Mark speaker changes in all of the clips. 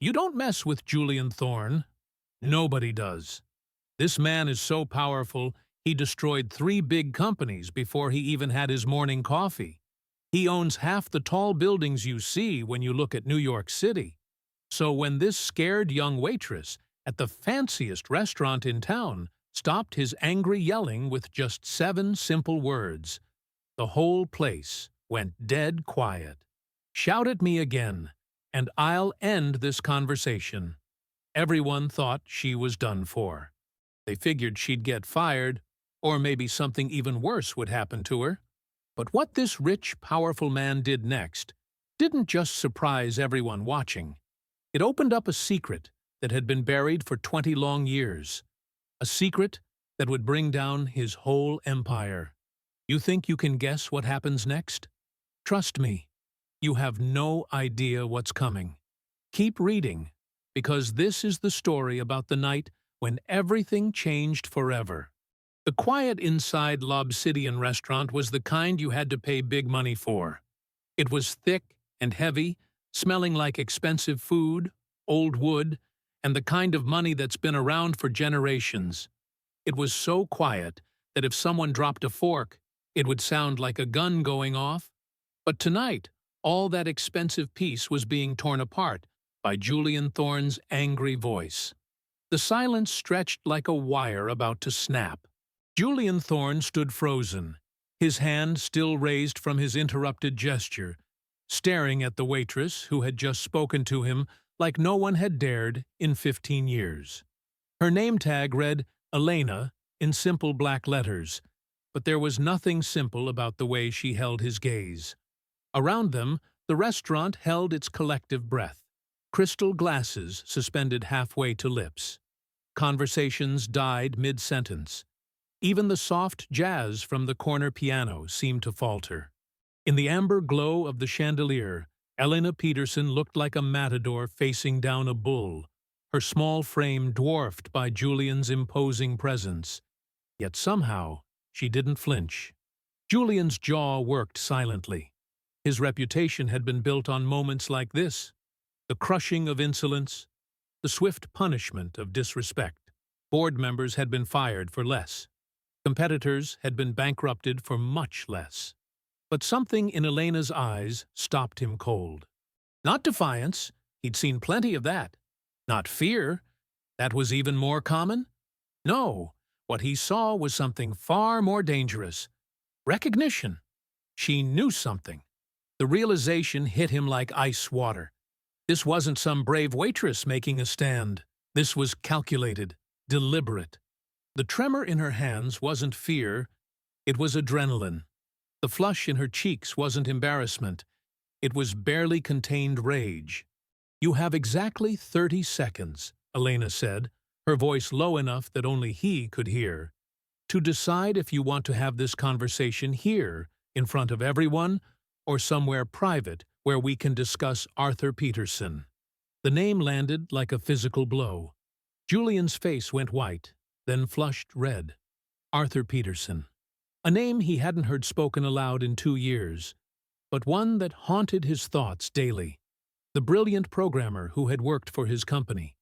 Speaker 1: You don't mess with Julian Thorne. Nobody does. This man is so powerful, he destroyed 3 big companies before he even had his morning coffee. He owns half the tall buildings you see when you look at New York City. So when this scared young waitress at the fanciest restaurant in town stopped his angry yelling with just 7 simple words, the whole place went dead quiet. Shout at me again, and I'll end this conversation. Everyone thought she was done for. They figured she'd get fired, or maybe something even worse would happen to her. But what this rich, powerful man did next didn't just surprise everyone watching. It opened up a secret that had been buried for 20 long years. A secret that would bring down his whole empire. You think you can guess what happens next? Trust me, you have no idea what's coming. Keep reading, because this is the story about the night when everything changed forever. The quiet inside Lobsidian restaurant was the kind you had to pay big money for. It was thick and heavy, smelling like expensive food, old wood, and the kind of money that's been around for generations. It was so quiet that if someone dropped a fork, it would sound like a gun going off. But tonight, all that expensive piece was being torn apart by Julian Thorne's angry voice. The silence stretched like a wire about to snap. Julian Thorne stood frozen, his hand still raised from his interrupted gesture, staring at the waitress who had just spoken to him like no one had dared in 15 years. Her name tag read Elena in simple black letters, but there was nothing simple about the way she held his gaze. Around them, the restaurant held its collective breath, crystal glasses suspended halfway to lips. Conversations died mid-sentence. Even the soft jazz from the corner piano seemed to falter. In the amber glow of the chandelier, Elena Peterson looked like a matador facing down a bull, her small frame dwarfed by Julian's imposing presence. Yet somehow, she didn't flinch. Julian's jaw worked silently. His reputation had been built on moments like this, the crushing of insolence, the swift punishment of disrespect. Board members had been fired for less. Competitors had been bankrupted for much less. But something in Elena's eyes stopped him cold. Not defiance, he'd seen plenty of that. Not fear, that was even more common. No, what he saw was something far more dangerous. Recognition. She knew something. The realization hit him like ice water. This wasn't some brave waitress making a stand. This was calculated, deliberate. The tremor in her hands wasn't fear, it was adrenaline. The flush in her cheeks wasn't embarrassment, it was barely contained rage. "You have exactly 30 seconds, Elena said, her voice low enough that only he could hear, "to decide if you want to have this conversation here, in front of everyone, or somewhere private where we can discuss Arthur Peterson." The name landed like a physical blow. Julian's face went white, then flushed red. Arthur Peterson. A name he hadn't heard spoken aloud in 2 years, but one that haunted his thoughts daily. The brilliant programmer who had worked for his company.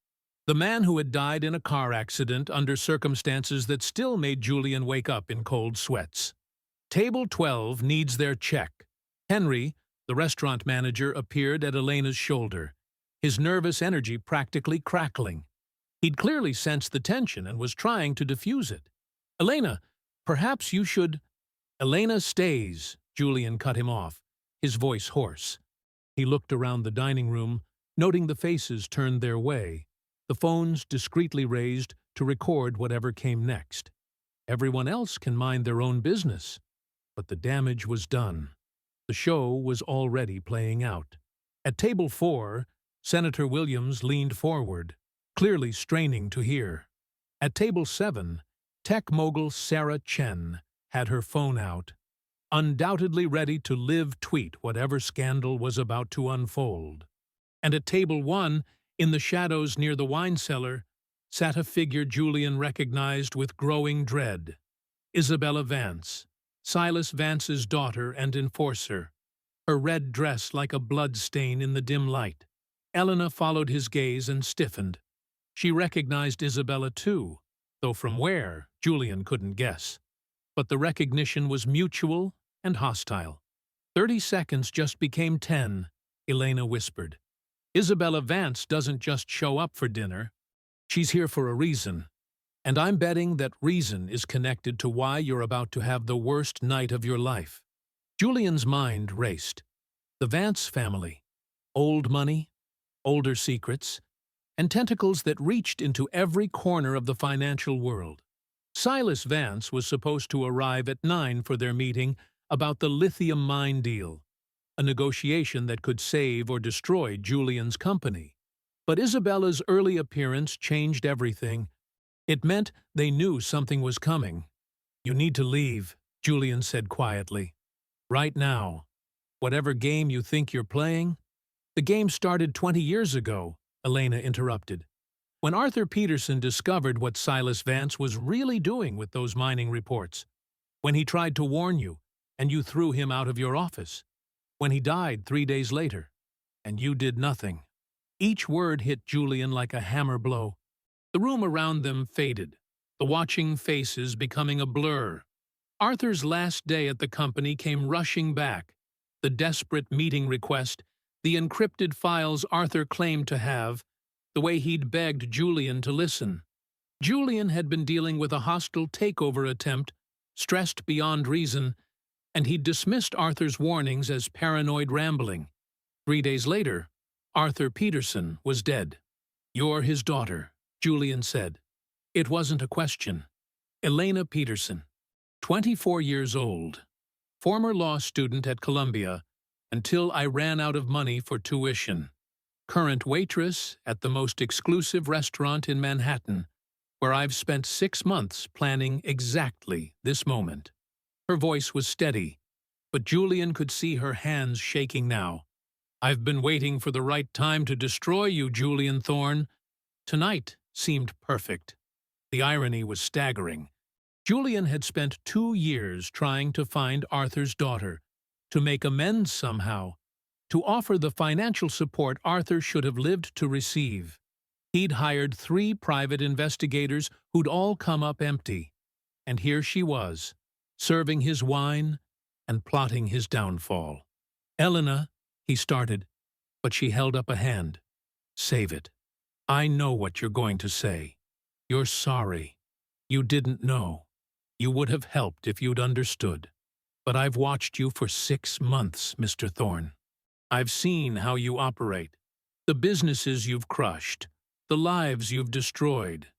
Speaker 1: The man who had died in a car accident under circumstances that still made Julian wake up in cold sweats. Table 12 needs their check. Henry, the restaurant manager, appeared at Elena's shoulder, his nervous energy practically crackling. He'd clearly sensed the tension and was trying to diffuse it. "Elena, perhaps you should—" "Elena stays," Julian cut him off, his voice hoarse. He looked around the dining room, noting the faces turned their way, the phones discreetly raised to record whatever came next. Everyone else can mind their own business. But the damage was done. The show was already playing out. At table 4, Senator Williams leaned forward, clearly straining to hear. At table 7, tech mogul Sarah Chen had her phone out, undoubtedly ready to live tweet whatever scandal was about to unfold. And at table 1, in the shadows near the wine cellar, sat a figure Julian recognized with growing dread. Isabella Vance, Silas Vance's daughter and enforcer, her red dress like a blood stain in the dim light. Elena followed his gaze and stiffened. She recognized Isabella too, though from where, Julian couldn't guess. But the recognition was mutual and hostile. 30 seconds just became 10, Elena whispered. Isabella Vance doesn't just show up for dinner. She's here for a reason. And I'm betting that reason is connected to why you're about to have the worst night of your life. Julian's mind raced. The Vance family. Old money, older secrets, and tentacles that reached into every corner of the financial world. Silas Vance was supposed to arrive at 9 for their meeting about the lithium mine deal, a negotiation that could save or destroy Julian's company. But Isabella's early appearance changed everything. It meant they knew something was coming. "You need to leave," Julian said quietly. "Right now. Whatever game you think you're playing." "The game started 20 years ago," Elena interrupted. "When Arthur Peterson discovered what Silas Vance was really doing with those mining reports. When he tried to warn you, and you threw him out of your office. When he died 3 days later, and you did nothing." Each word hit Julian like a hammer blow. The room around them faded, the watching faces becoming a blur. Arthur's last day at the company came rushing back. The desperate meeting request, the encrypted files Arthur claimed to have, the way he'd begged Julian to listen. Julian had been dealing with a hostile takeover attempt, stressed beyond reason, and he'd dismissed Arthur's warnings as paranoid rambling. 3 days later, Arthur Peterson was dead. "You're his daughter," Julian said. It wasn't a question. Elena Peterson, 24 years old, former law student at Columbia, until I ran out of money for tuition. Current waitress at the most exclusive restaurant in Manhattan, where I've spent 6 months planning exactly this moment. Her voice was steady, but Julian could see her hands shaking now. "I've been waiting for the right time to destroy you, Julian Thorne." Tonight seemed perfect. The irony was staggering. Julian had spent 2 years trying to find Arthur's daughter, to make amends somehow, to offer the financial support Arthur should have lived to receive. He'd hired 3 private investigators who'd all come up empty. And here she was, serving his wine and plotting his downfall. "Elena," he started, but she held up a hand. "Save it. I know what you're going to say. You're sorry. You didn't know. You would have helped if you'd understood. But I've watched you for 6 months, Mr. Thorne. I've seen how you operate, the businesses you've crushed, the lives you've destroyed,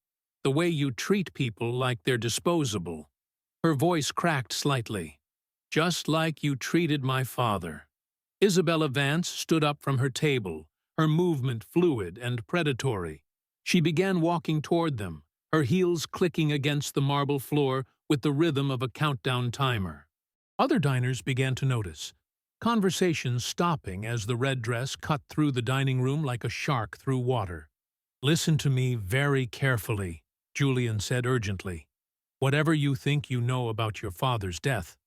Speaker 1: the way you treat people like they're disposable." Her voice cracked slightly. "Just like you treated my father." Isabella Vance stood up from her table, her movement fluid and predatory. She began walking toward them, her heels clicking against the marble floor with the rhythm of a countdown timer. Other diners began to notice, conversations stopping as the red dress cut through the dining room like a shark through water. "Listen to me very carefully," Julian said urgently. "Whatever you think you know about your father's death,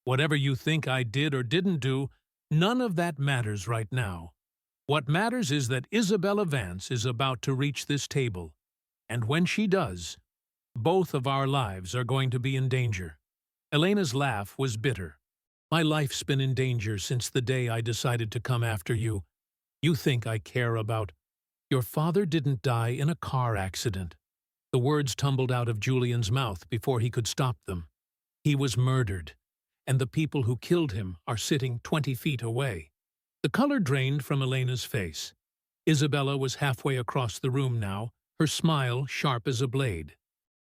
Speaker 1: whatever you think I did or didn't do, none of that matters right now. What matters is that Isabella Vance is about to reach this table, and when she does, both of our lives are going to be in danger." Elena's laugh was bitter. "My life's been in danger since the day I decided to come after you. You think I care about—" "Your father didn't die in a car accident." The words tumbled out of Julian's mouth before he could stop them. "He was murdered, and the people who killed him are sitting 20 feet away." The color drained from Elena's face. Isabella was halfway across the room now, her smile sharp as a blade.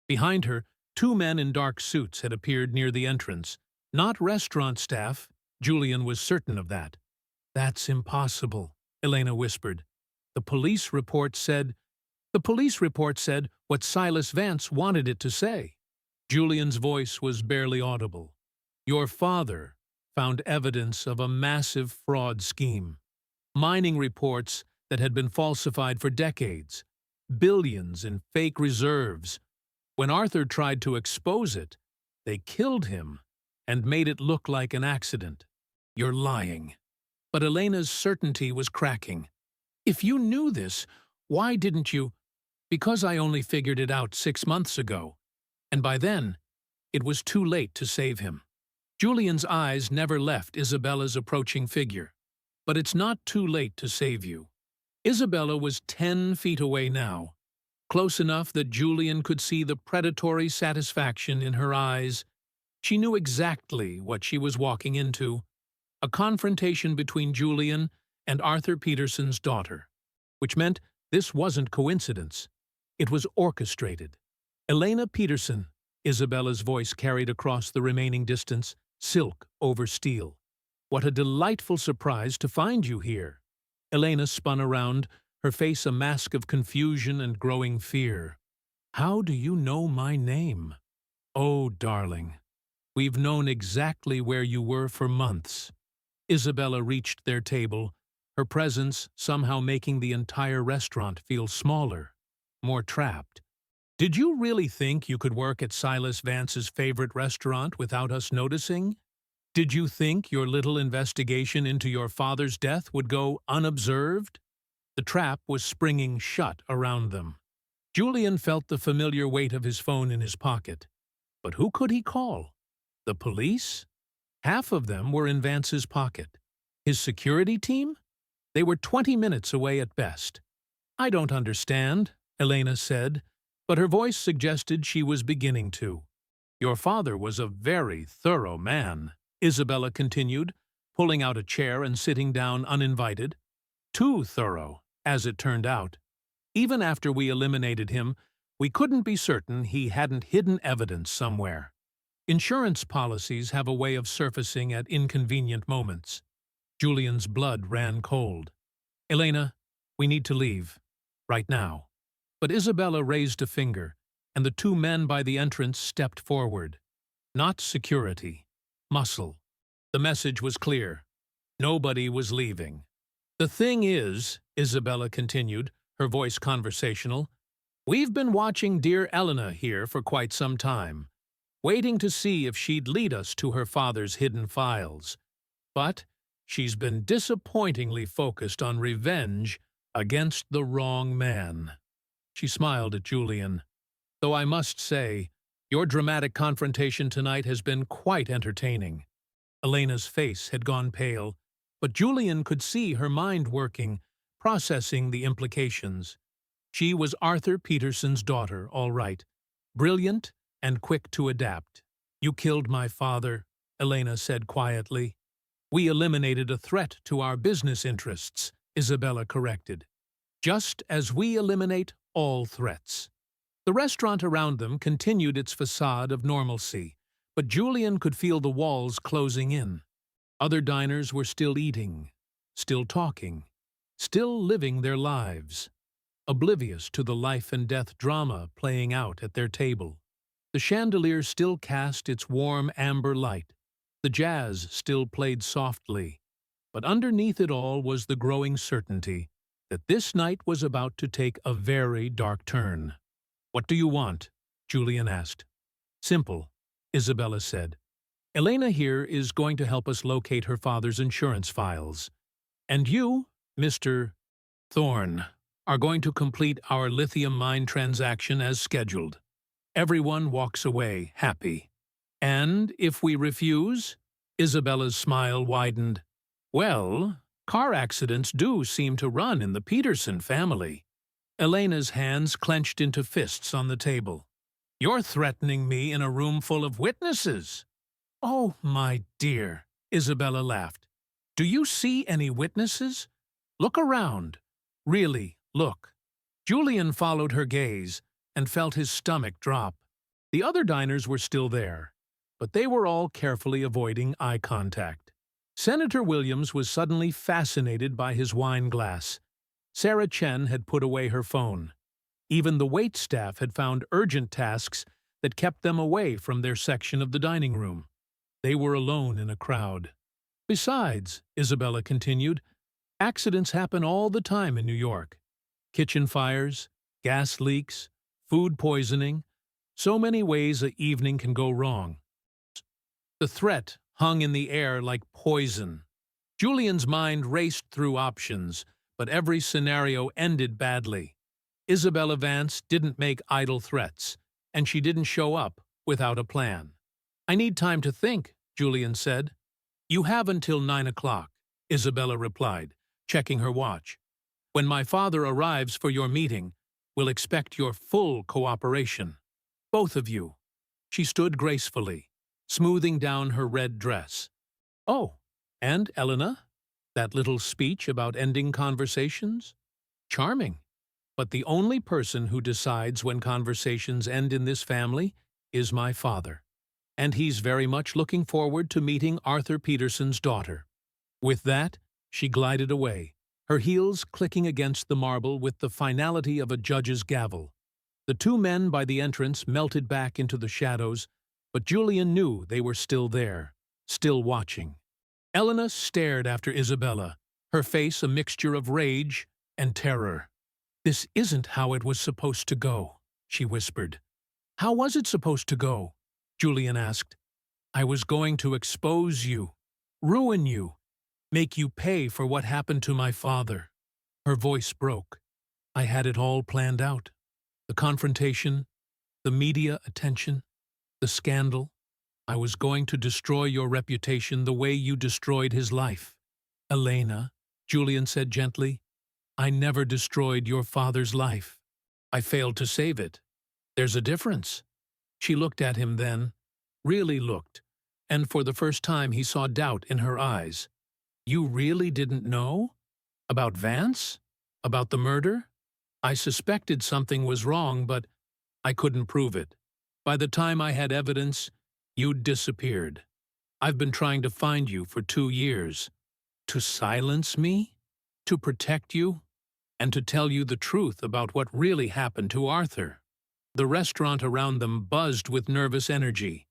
Speaker 1: Behind her, 2 men in dark suits had appeared near the entrance. Not restaurant staff, Julian was certain of that. "That's impossible," Elena whispered. The police report said what Silas Vance wanted it to say." Julian's voice was barely audible. "Your father found evidence of a massive fraud scheme. Mining reports that had been falsified for decades. Billions in fake reserves. When Arthur tried to expose it, they killed him and made it look like an accident." "You're lying." But Elena's certainty was cracking. If you knew this, why didn't you? Because I only figured it out 6 months ago, and by then, it was too late to save him. Julian's eyes never left Isabella's approaching figure. But it's not too late to save you. Isabella was 10 feet away now, close enough that Julian could see the predatory satisfaction in her eyes. She knew exactly what she was walking into, a confrontation between Julian and Arthur Peterson's daughter, which meant this wasn't coincidence. It was orchestrated. Elena Peterson, Isabella's voice carried across the remaining distance, silk over steel. What a delightful surprise to find you here. Elena spun around, her face a mask of confusion and growing fear. How do you know my name? Oh, darling, we've known exactly where you were for months. Isabella reached their table, her presence somehow making the entire restaurant feel smaller, more trapped. Did you really think you could work at Silas Vance's favorite restaurant without us noticing? Did you think your little investigation into your father's death would go unobserved? The trap was springing shut around them. Julian felt the familiar weight of his phone in his pocket. But who could he call? The police? Half of them were in Vance's pocket. His security team? They were 20 minutes away at best. I don't understand, Elena said, but her voice suggested she was beginning to. Your father was a very thorough man, Isabella continued, pulling out a chair and sitting down uninvited. Too thorough, as it turned out. Even after we eliminated him, we couldn't be certain he hadn't hidden evidence somewhere. Insurance policies have a way of surfacing at inconvenient moments. Julian's blood ran cold. Elena, we need to leave. Right now. But Isabella raised a finger, and the two men by the entrance stepped forward. Not security. Muscle. The message was clear. Nobody was leaving. The thing is, Isabella continued, her voice conversational, we've been watching dear Elena here for quite some time, waiting to see if she'd lead us to her father's hidden files. But she's been disappointingly focused on revenge against the wrong man. She smiled at Julian. Though I must say, your dramatic confrontation tonight has been quite entertaining. Elena's face had gone pale, but Julian could see her mind working, processing the implications. She was Arthur Peterson's daughter, all right, brilliant and quick to adapt. You killed my father, Elena said quietly. We eliminated a threat to our business interests, Isabella corrected. Just as we eliminate all threats. The restaurant around them continued its facade of normalcy, but Julian could feel the walls closing in. Other diners were still eating, still talking, still living their lives, oblivious to the life and death drama playing out at their table. The chandelier still cast its warm amber light. The jazz still played softly, but underneath it all was the growing certainty that this night was about to take a very dark turn. What do you want? Julian asked. Simple, Isabella said. Elena here is going to help us locate her father's insurance files. And you, Mr. Thorne, are going to complete our lithium mine transaction as scheduled. Everyone walks away happy. And if we refuse? Isabella's smile widened. Well, car accidents do seem to run in the Peterson family. Elena's hands clenched into fists on the table. You're threatening me in a room full of witnesses. Oh, my dear, Isabella laughed. Do you see any witnesses? Look around. Really, look. Julian followed her gaze and felt his stomach drop. The other diners were still there, but they were all carefully avoiding eye contact. Senator Williams was suddenly fascinated by his wine glass. Sarah Chen had put away her phone. Even the wait staff had found urgent tasks that kept them away from their section of the dining room. They were alone in a crowd. Besides, Isabella continued, accidents happen all the time in New York. Kitchen fires, gas leaks, food poisoning, so many ways an evening can go wrong. The threat hung in the air like poison. Julian's mind raced through options, but every scenario ended badly. Isabella Vance didn't make idle threats, and she didn't show up without a plan. "I need time to think," Julian said. "You have until 9 o'clock," Isabella replied, checking her watch. "When my father arrives for your meeting, we'll expect your full cooperation. Both of you." She stood gracefully, smoothing down her red dress. "Oh, and Elena? That little speech about ending conversations? Charming. But the only person who decides when conversations end in this family is my father. And he's very much looking forward to meeting Arthur Peterson's daughter." With that, she glided away, her heels clicking against the marble with the finality of a judge's gavel. The two men by the entrance melted back into the shadows, but Julian knew they were still there, still watching. Elena stared after Isabella, her face a mixture of rage and terror. "This isn't how it was supposed to go," she whispered. "How was it supposed to go?" Julian asked. "I was going to expose you, ruin you, make you pay for what happened to my father." Her voice broke. "I had it all planned out. The confrontation, the media attention, the scandal. I was going to destroy your reputation the way you destroyed his life." "Elena," Julian said gently, "I never destroyed your father's life. I failed to save it. There's a difference." She looked at him then, really looked, and for the first time he saw doubt in her eyes. "You really didn't know? About Vance? About the murder? I suspected something was wrong, but I couldn't prove it. By the time I had evidence, you'd disappeared. I've been trying to find you for 2 years. To silence me? To protect you? And to tell you the truth about what really happened to Arthur." The restaurant around them buzzed with nervous energy.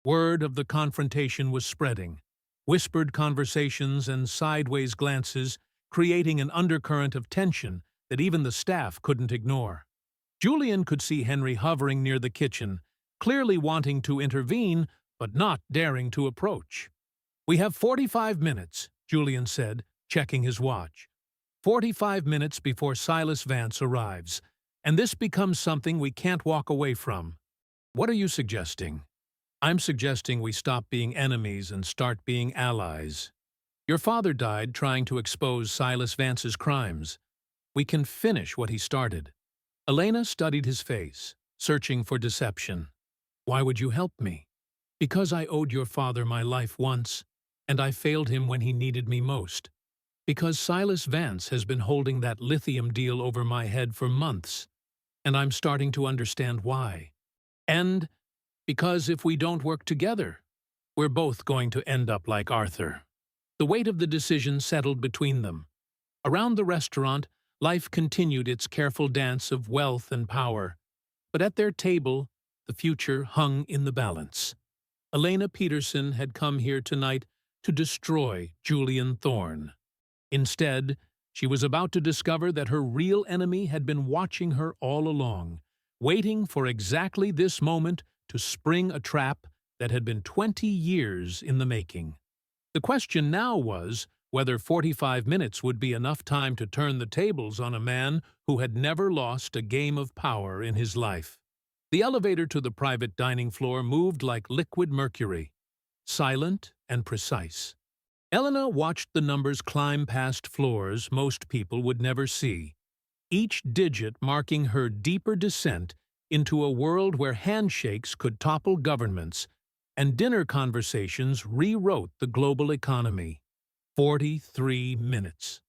Speaker 1: Word of the confrontation was spreading. Whispered conversations and sideways glances, creating an undercurrent of tension that even the staff couldn't ignore. Julian could see Henry hovering near the kitchen, clearly wanting to intervene, but not daring to approach. "We have 45 minutes, Julian said, checking his watch. 45 minutes before Silas Vance arrives, and this becomes something we can't walk away from." "What are you suggesting?" "I'm suggesting we stop being enemies and start being allies. Your father died trying to expose Silas Vance's crimes. We can finish what he started." Elena studied his face, searching for deception. "Why would you help me?" "Because I owed your father my life once, and I failed him when he needed me most. Because Silas Vance has been holding that lithium deal over my head for months, and I'm starting to understand why. And because if we don't work together, we're both going to end up like Arthur." The weight of the decision settled between them. Around the restaurant, life continued its careful dance of wealth and power, but at their table, the future hung in the balance. Elena Peterson had come here tonight to destroy Julian Thorne. Instead, she was about to discover that her real enemy had been watching her all along, waiting for exactly this moment to spring a trap that had been 20 years in the making. The question now was whether 45 minutes would be enough time to turn the tables on a man who had never lost a game of power in his life. The elevator to the private dining floor moved like liquid mercury, silent and precise. Elena watched the numbers climb past floors most people would never see, each digit marking her deeper descent into a world where handshakes could topple governments and dinner conversations rewrote the global economy. 43 minutes.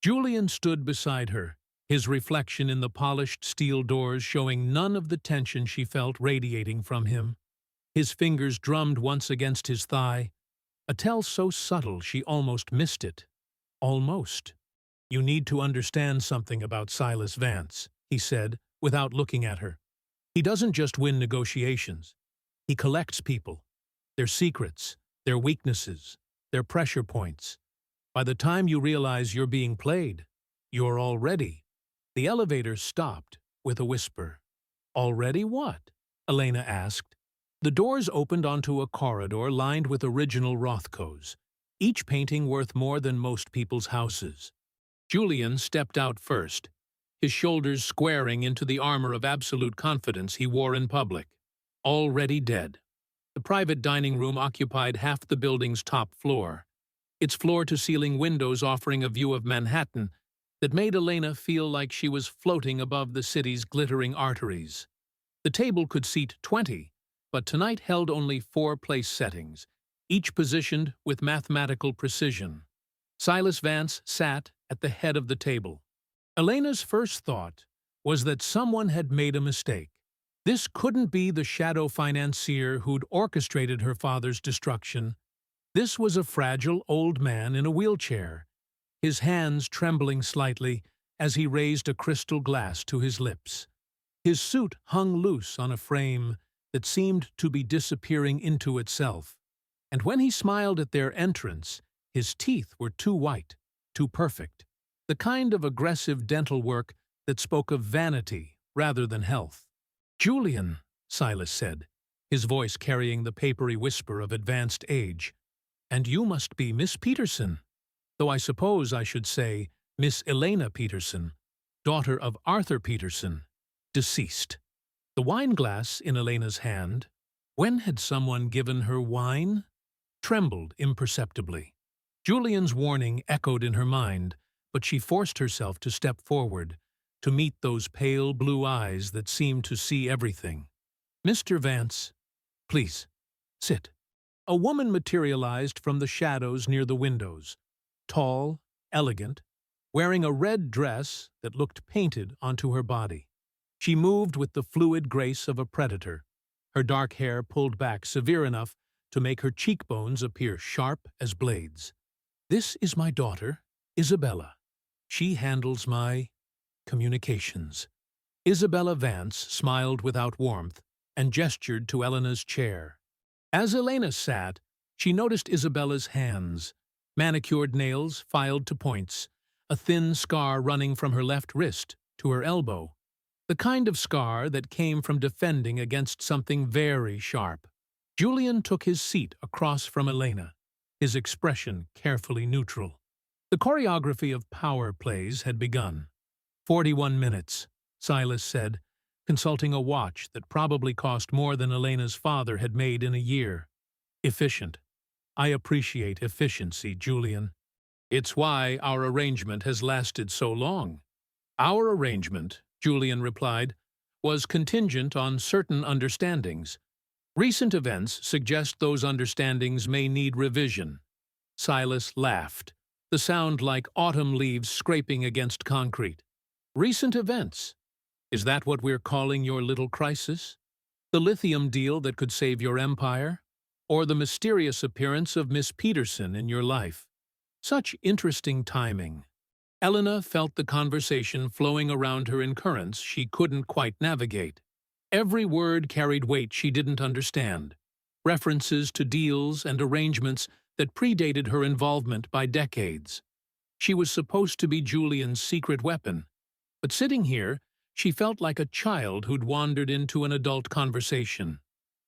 Speaker 1: Julian stood beside her, his reflection in the polished steel doors showing none of the tension she felt radiating from him. His fingers drummed once against his thigh, a tell so subtle she almost missed it. Almost. "You need to understand something about Silas Vance," he said, without looking at her. "He doesn't just win negotiations. He collects people, their secrets, their weaknesses, their pressure points. By the time you realize you're being played, you're already." The elevator stopped with a whisper. "Already what?" Elena asked. The doors opened onto a corridor lined with original Rothkos, each painting worth more than most people's houses. Julian stepped out first, his shoulders squaring into the armor of absolute confidence he wore in public. Already dead. The private dining room occupied half the building's top floor, its floor-to-ceiling windows offering a view of Manhattan that made Elena feel like she was floating above the city's glittering arteries. The table could seat 20, but tonight held only 4 place settings, each positioned with mathematical precision. Silas Vance sat at the head of the table. Elena's first thought was that someone had made a mistake. This couldn't be the shadow financier who'd orchestrated her father's destruction. This was a fragile old man in a wheelchair, his hands trembling slightly as he raised a crystal glass to his lips. His suit hung loose on a frame that seemed to be disappearing into itself, and when he smiled at their entrance, his teeth were too white, too perfect, the kind of aggressive dental work that spoke of vanity rather than health. "Julian," Silas said, his voice carrying the papery whisper of advanced age, "and you must be Miss Peterson, though I suppose I should say Miss Elena Peterson, daughter of Arthur Peterson, deceased." The wine-glass in Elena's hand, when had someone given her wine, trembled imperceptibly. Julian's warning echoed in her mind, but she forced herself to step forward, to meet those pale blue eyes that seemed to see everything. "Mr. Vance, please, sit." A woman materialized from the shadows near the windows, tall, elegant, wearing a red dress that looked painted onto her body. She moved with the fluid grace of a predator, her dark hair pulled back severe enough to make her cheekbones appear sharp as blades. "This is my daughter, Isabella. She handles my communications." Isabella Vance smiled without warmth and gestured to Elena's chair. As Elena sat, she noticed Isabella's hands, manicured nails filed to points, a thin scar running from her left wrist to her elbow, the kind of scar that came from defending against something very sharp. Julian took his seat across from Elena, his expression carefully neutral. The choreography of power plays had begun. 41 minutes, Silas said, consulting a watch that probably cost more than Elena's father had made in a year. "Efficient. I appreciate efficiency, Julian. It's why our arrangement has lasted so long." "Our arrangement," Julian replied, "was contingent on certain understandings. Recent events suggest those understandings may need revision." Silas laughed, the sound like autumn leaves scraping against concrete. "Recent events? Is that what we're calling your little crisis? The lithium deal that could save your empire? Or the mysterious appearance of Miss Peterson in your life? Such interesting timing." Elena felt the conversation flowing around her in currents she couldn't quite navigate. Every word carried weight she didn't understand, references to deals and arrangements that predated her involvement by decades. She was supposed to be Julian's secret weapon, but sitting here, she felt like a child who'd wandered into an adult conversation.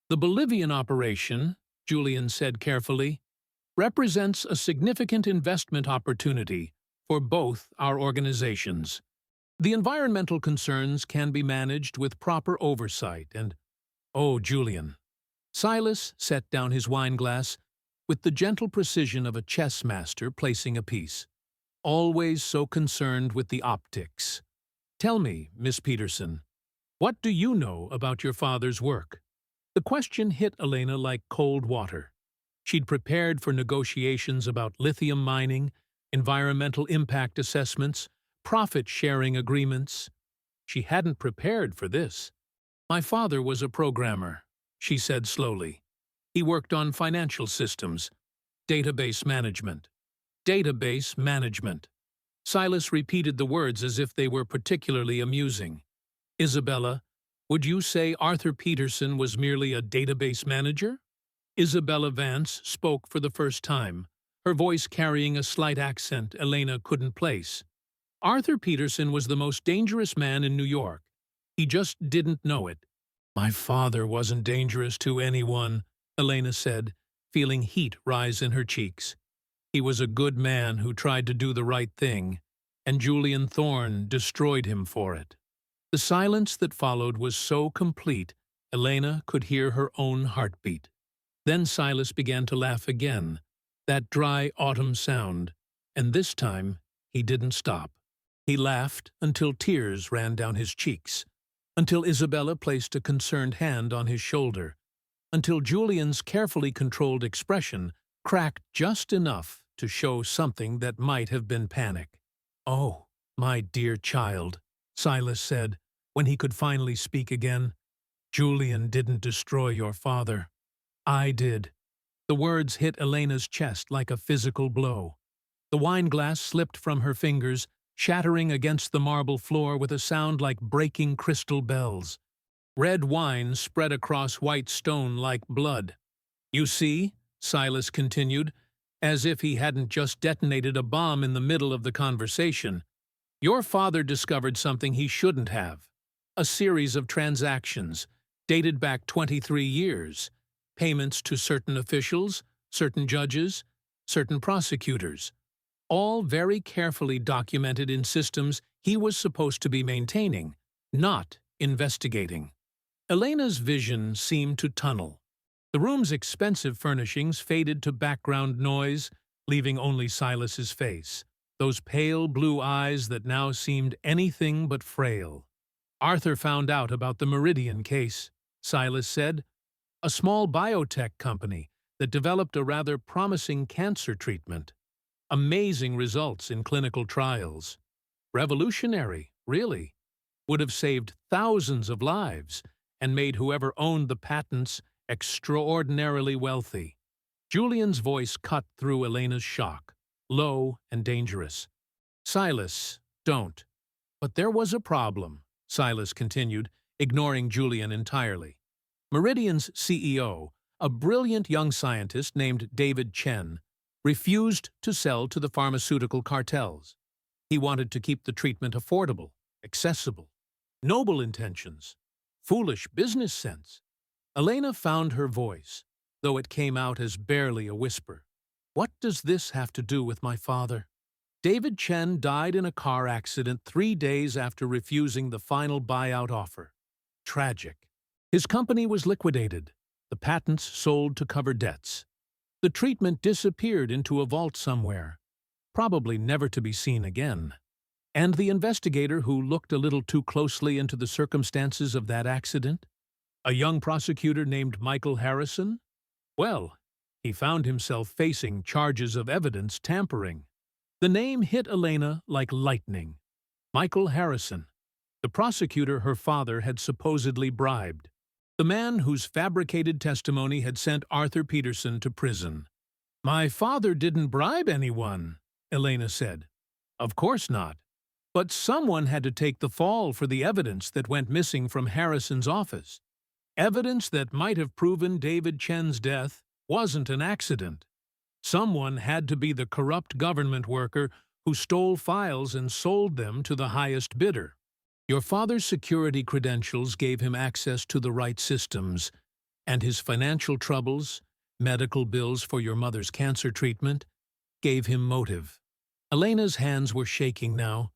Speaker 1: "The Bolivian operation," Julian said carefully, "represents a significant investment opportunity for both our organizations. The environmental concerns can be managed with proper oversight and—" "Oh, Julian." Silas set down his wineglass with the gentle precision of a chess master placing a piece, always so concerned with the optics. "Tell me, Miss Peterson, what do you know about your father's work?" The question hit Elena like cold water. She'd prepared for negotiations about lithium mining, environmental impact assessments, profit-sharing agreements. She hadn't prepared for this. "My father was a programmer," she said slowly. "He worked on financial systems, database management." "Database management." Silas repeated the words as if they were particularly amusing. "Isabella, would you say Arthur Peterson was merely a database manager?" Isabella Vance spoke for the first time, her voice carrying a slight accent Elena couldn't place. "Arthur Peterson was the most dangerous man in New York. He just didn't know it." "My father wasn't dangerous to anyone," Elena said, feeling heat rise in her cheeks. "He was a good man who tried to do the right thing. and Julian Thorne destroyed him for it. The silence that followed was so complete, Elena could hear her own heartbeat. Then Silas began to laugh again, that dry autumn sound, and this time he didn't stop. He laughed until tears ran down his cheeks, until Isabella placed a concerned hand on his shoulder, until Julian's carefully controlled expression cracked just enough to show something that might have been panic. "Oh, my dear child," Silas said, when he could finally speak again. "Julian didn't destroy your father. I did." The words hit Elena's chest like a physical blow. The wine glass slipped from her fingers, shattering against the marble floor with a sound like breaking crystal bells. Red wine spread across white stone like blood. "You see," Silas continued, as if he hadn't just detonated a bomb in the middle of the conversation, "your father discovered something he shouldn't have. A series of transactions, dated back 23 years, payments to certain officials, certain judges, certain prosecutors, all very carefully documented in systems he was supposed to be maintaining, not investigating." Elena's vision seemed to tunnel. The room's expensive furnishings faded to background noise, leaving only Silas's face, those pale blue eyes that now seemed anything but frail. "Arthur found out about the Meridian case," Silas said, "a small biotech company that developed a rather promising cancer treatment. Amazing results in clinical trials. Revolutionary, really. Would have saved thousands of lives and made whoever owned the patents extraordinarily wealthy." Julian's voice cut through Elena's shock, low and dangerous. "Silas, don't." "But there was a problem," Silas continued, ignoring Julian entirely. "Meridian's CEO, a brilliant young scientist named David Chen, refused to sell to the pharmaceutical cartels. He wanted to keep the treatment affordable, accessible. Noble intentions. Foolish business sense." Elena found her voice, though it came out as barely a whisper. "What does this have to do with my father?" "David Chen died in a car accident 3 days after refusing the final buyout offer. Tragic. His company was liquidated, the patents sold to cover debts. The treatment disappeared into a vault somewhere, probably never to be seen again. And the investigator who looked a little too closely into the circumstances of that accident? A young prosecutor named Michael Harrison? Well, he found himself facing charges of evidence tampering." The name hit Elena like lightning. Michael Harrison, the prosecutor her father had supposedly bribed. The man whose fabricated testimony had sent Arthur Peterson to prison. "My father didn't bribe anyone," Elena said. "Of course not. But someone had to take the fall for the evidence that went missing from Harrison's office. Evidence that might have proven David Chen's death wasn't an accident. Someone had to be the corrupt government worker who stole files and sold them to the highest bidder. Your father's security credentials gave him access to the right systems, and his financial troubles, medical bills for your mother's cancer treatment, gave him motive." Elena's hands were shaking now,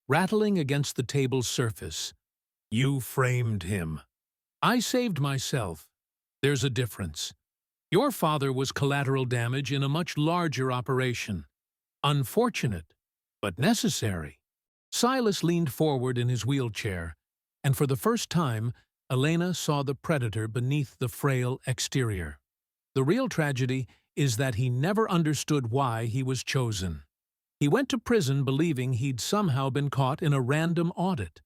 Speaker 1: rattling against the table's surface. "You framed him." "I saved myself. There's a difference. Your father was collateral damage in a much larger operation. Unfortunate, but necessary." Silas leaned forward in his wheelchair, and for the first time, Elena saw the predator beneath the frail exterior. The real tragedy is that he never understood why he was chosen. He went to prison believing he'd somehow been caught in a random audit,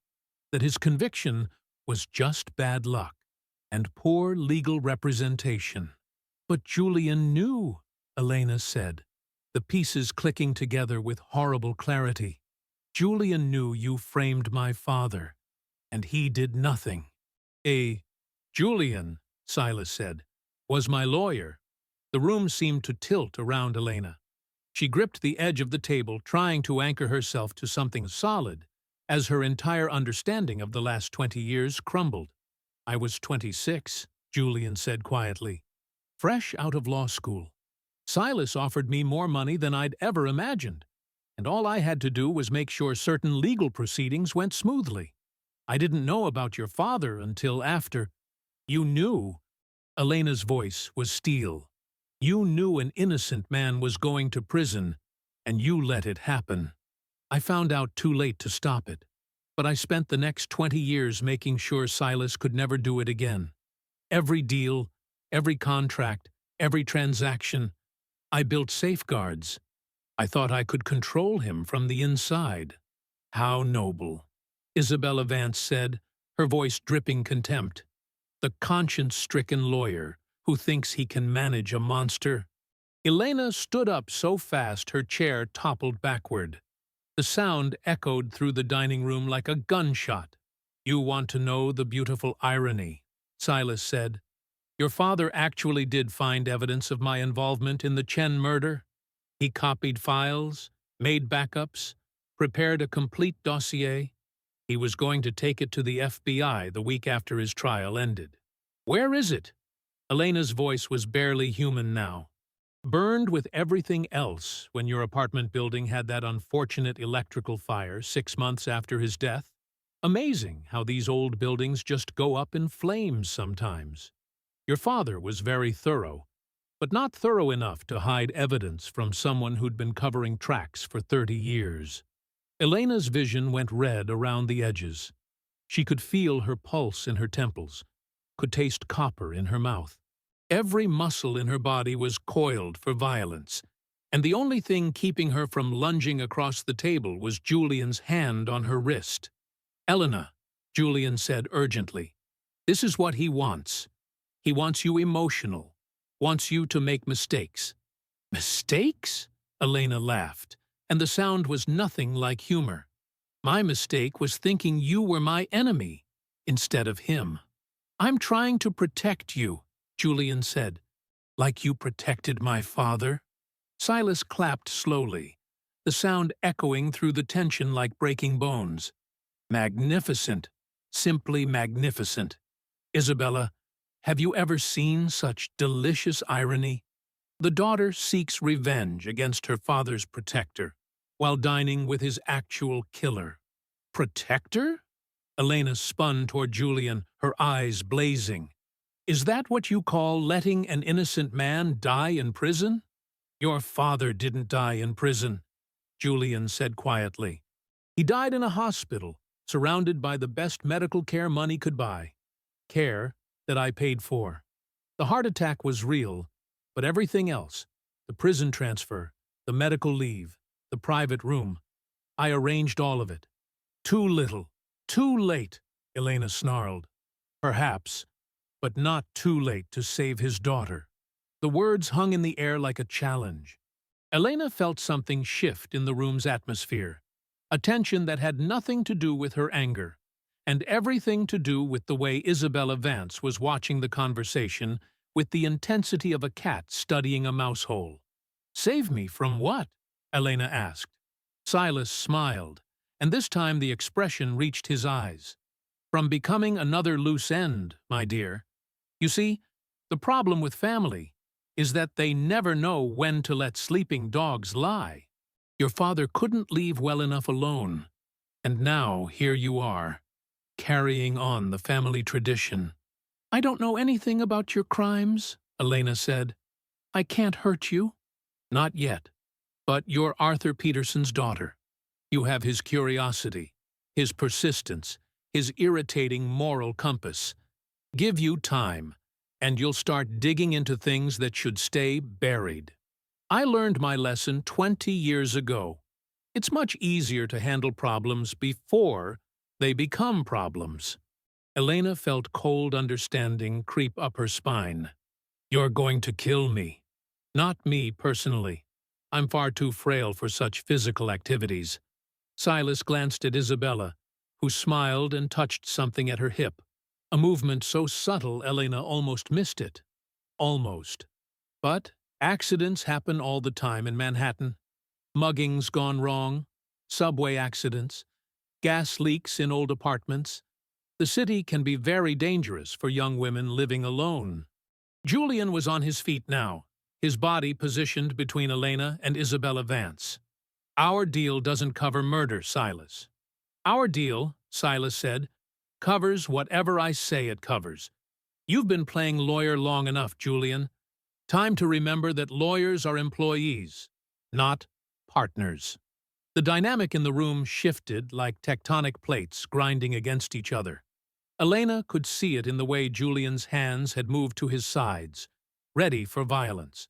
Speaker 1: that his conviction was just bad luck and poor legal representation. "But Julian knew," Elena said, the pieces clicking together with horrible clarity. "Julian knew you framed my father, and he did nothing." Julian," Silas said, "was my lawyer." The room seemed to tilt around Elena. She gripped the edge of the table, trying to anchor herself to something solid, as her entire understanding of the last 20 years crumbled. "I was 26, Julian said quietly, fresh out of law school. Silas offered me more money than I'd ever imagined, and all I had to do was make sure certain legal proceedings went smoothly. I didn't know about your father until after. You knew. Elena's voice was steel. You knew an innocent man was going to prison, and you let it happen. I found out too late to stop it, but I spent the next 20 years making sure Silas could never do it again. Every deal, every contract, every transaction, I built safeguards. I thought I could control him from the inside. How noble, Isabella Vance said, her voice dripping contempt. The conscience-stricken lawyer who thinks he can manage a monster. Elena stood up so fast her chair toppled backward. The sound echoed through the dining room like a gunshot. You want to know the beautiful irony, Silas said. Your father actually did find evidence of my involvement in the Chen murder. He copied files, made backups, prepared a complete dossier. He was going to take it to the FBI the week after his trial ended. Where is it? Elena's voice was barely human now. Burned with everything else when your apartment building had that unfortunate electrical fire 6 months after his death. Amazing how these old buildings just go up in flames sometimes. Your father was very thorough, but not thorough enough to hide evidence from someone who'd been covering tracks for 30 years. Elena's vision went red around the edges. She could feel her pulse in her temples, could taste copper in her mouth. Every muscle in her body was coiled for violence, and the only thing keeping her from lunging across the table was Julian's hand on her wrist. Elena, Julian said urgently, this is what he wants. He wants you emotional, wants you to make mistakes. Mistakes? Elena laughed, and the sound was nothing like humor. My mistake was thinking you were my enemy instead of him. I'm trying to protect you, Julian said. Like you protected my father? Silas clapped slowly, the sound echoing through the tension like breaking bones. Magnificent, simply magnificent. Isabella, have you ever seen such delicious irony? The daughter seeks revenge against her father's protector, while dining with his actual killer. Protector? Elena spun toward Julian, her eyes blazing. Is that what you call letting an innocent man die in prison? Your father didn't die in prison, Julian said quietly. He died in a hospital, surrounded by the best medical care money could buy. Care that I paid for. The heart attack was real, but everything else, the prison transfer, the medical leave, the private room, I arranged all of it. Too little, too late, Elena snarled. Perhaps, but not too late to save his daughter. The words hung in the air like a challenge. Elena felt something shift in the room's atmosphere, a tension that had nothing to do with her anger, and everything to do with the way Isabella Vance was watching the conversation with the intensity of a cat studying a mouse hole. Save me from what? Elena asked. Silas smiled, and this time the expression reached his eyes. From becoming another loose end, my dear. You see, the problem with family is that they never know when to let sleeping dogs lie. Your father couldn't leave well enough alone, and now here you are, carrying on the family tradition. I don't know anything about your crimes, Elena said. I can't hurt you. Not yet. But you're Arthur Peterson's daughter. You have his curiosity, his persistence, his irritating moral compass. Give you time, and you'll start digging into things that should stay buried. I learned my lesson 20 years ago. It's much easier to handle problems before they become problems. Elena felt cold understanding creep up her spine. You're going to kill me. Not me personally. I'm far too frail for such physical activities. Silas glanced at Isabella, who smiled and touched something at her hip, a movement so subtle Elena almost missed it. Almost. But accidents happen all the time in Manhattan. Muggings gone wrong, subway accidents, gas leaks in old apartments. The city can be very dangerous for young women living alone. Julian was on his feet now, his body positioned between Elena and Isabella Vance. Our deal doesn't cover murder, Silas. Our deal, Silas said, covers whatever I say it covers. You've been playing lawyer long enough, Julian. Time to remember that lawyers are employees, not partners. The dynamic in the room shifted like tectonic plates grinding against each other. Elena could see it in the way Julian's hands had moved to his sides, ready for violence.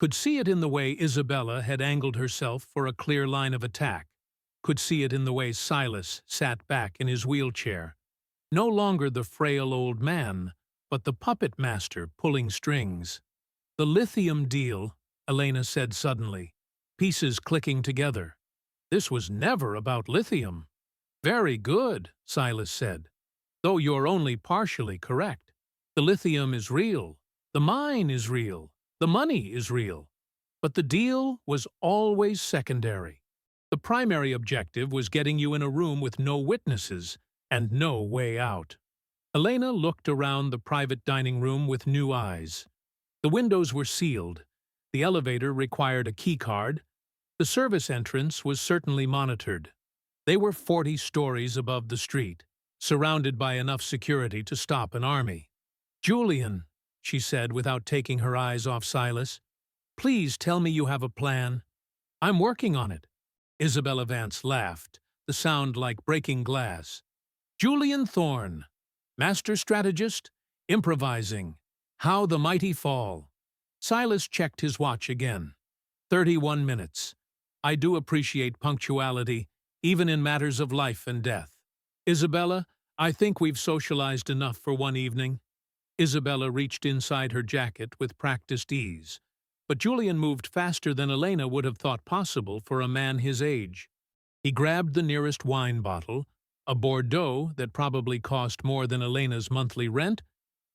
Speaker 1: Could see it in the way Isabella had angled herself for a clear line of attack. Could see it in the way Silas sat back in his wheelchair. No longer the frail old man, but the puppet master pulling strings. The lithium deal, Elena said suddenly, pieces clicking together. This was never about lithium. Very good, Silas said. Though you're only partially correct. The lithium is real. The mine is real. The money is real. But the deal was always secondary. The primary objective was getting you in a room with no witnesses and no way out. Elena looked around the private dining room with new eyes. The windows were sealed. The elevator required a key card. The service entrance was certainly monitored. They were 40 stories above the street, surrounded by enough security to stop an army. "Julian," she said without taking her eyes off Silas, "please tell me you have a plan." "I'm working on it." Isabella Vance laughed, the sound like breaking glass. "Julian Thorne, master strategist, improvising. How the mighty fall." Silas checked his watch again. 31 minutes. I do appreciate punctuality, even in matters of life and death. "Isabella, I think we've socialized enough for one evening." Isabella reached inside her jacket with practiced ease, but Julian moved faster than Elena would have thought possible for a man his age. He grabbed the nearest wine bottle, a Bordeaux that probably cost more than Elena's monthly rent,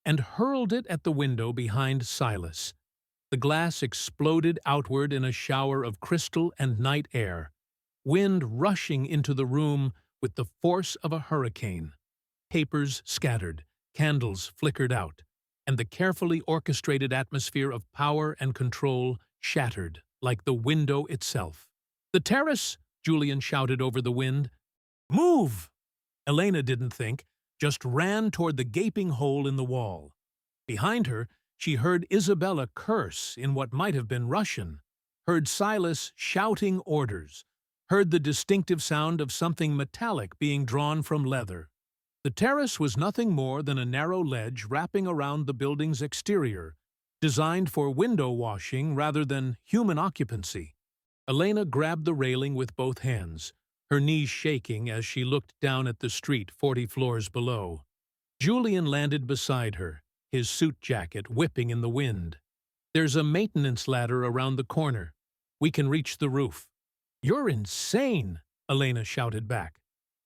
Speaker 1: and hurled it at the window behind Silas. The glass exploded outward in a shower of crystal and night air, wind rushing into the room with the force of a hurricane. Papers scattered, candles flickered out, and the carefully orchestrated atmosphere of power and control shattered like the window itself. "The terrace!" Julian shouted over the wind. "Move!" Elena didn't think, just ran toward the gaping hole in the wall. Behind her, she heard Isabella curse in what might have been Russian, heard Silas shouting orders, heard the distinctive sound of something metallic being drawn from leather. The terrace was nothing more than a narrow ledge wrapping around the building's exterior, designed for window washing rather than human occupancy. Elena grabbed the railing with both hands, her knees shaking as she looked down at the street 40 floors below. Julian landed beside her, his suit jacket whipping in the wind. "There's a maintenance ladder around the corner. We can reach the roof." "You're insane," Elena shouted back.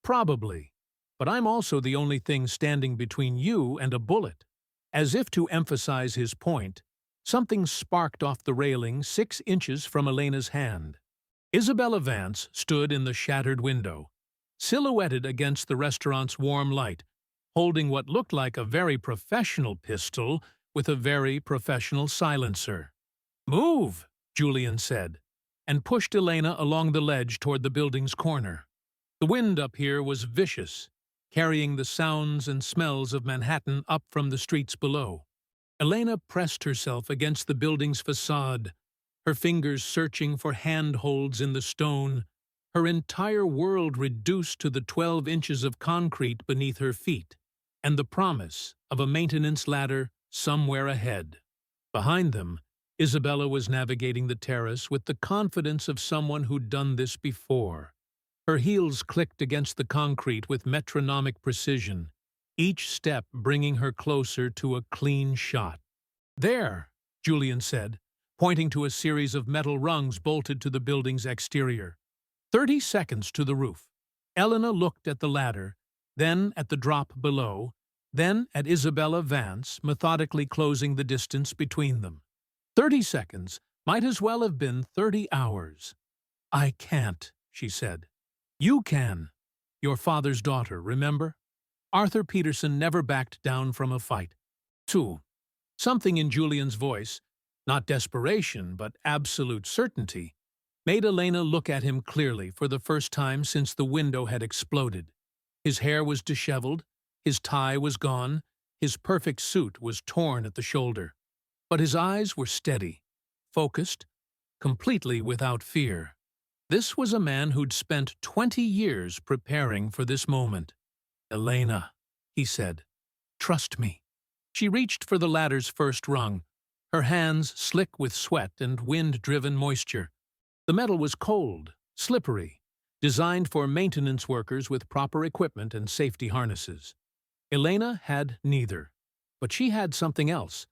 Speaker 1: "Probably, but I'm also the only thing standing between you and a bullet." As if to emphasize his point, something sparked off the railing 6 inches from Elena's hand. Isabella Vance stood in the shattered window, silhouetted against the restaurant's warm light, holding what looked like a very professional pistol with a very professional silencer. "Move," Julian said, and pushed Elena along the ledge toward the building's corner. The wind up here was vicious, carrying the sounds and smells of Manhattan up from the streets below. Elena pressed herself against the building's facade, her fingers searching for handholds in the stone, her entire world reduced to the 12 inches of concrete beneath her feet, and the promise of a maintenance ladder somewhere ahead. Behind them, Isabella was navigating the terrace with the confidence of someone who'd done this before. Her heels clicked against the concrete with metronomic precision, each step bringing her closer to a clean shot. "There," Julian said, pointing to a series of metal rungs bolted to the building's exterior. 30 seconds to the roof. Elena looked at the ladder, then at the drop below, then at Isabella Vance methodically closing the distance between them. 30 seconds might as well have been 30 hours. "I can't," she said. "You can. Your father's daughter, remember? Arthur Peterson never backed down from a fight." 2. Something in Julian's voice, not desperation but absolute certainty, made Elena look at him clearly for the first time since the window had exploded. His hair was disheveled, his tie was gone, his perfect suit was torn at the shoulder. But his eyes were steady, focused, completely without fear. This was a man who'd spent 20 years preparing for this moment. "Elena," he said, "trust me." She reached for the ladder's first rung, her hands slick with sweat and wind-driven moisture. The metal was cold, slippery, designed for maintenance workers with proper equipment and safety harnesses. Elena had neither, but she had something else: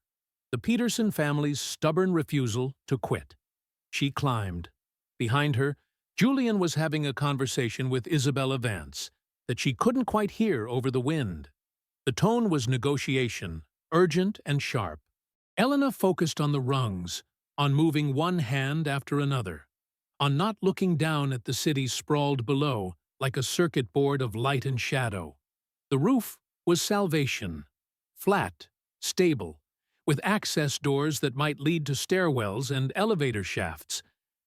Speaker 1: the Peterson family's stubborn refusal to quit. She climbed. Behind her, Julian was having a conversation with Isabella Vance that she couldn't quite hear over the wind. The tone was negotiation, urgent and sharp. Elena focused on the rungs, on moving one hand after another, on not looking down at the city sprawled below like a circuit board of light and shadow. The roof was salvation, flat, stable, with access doors that might lead to stairwells and elevator shafts,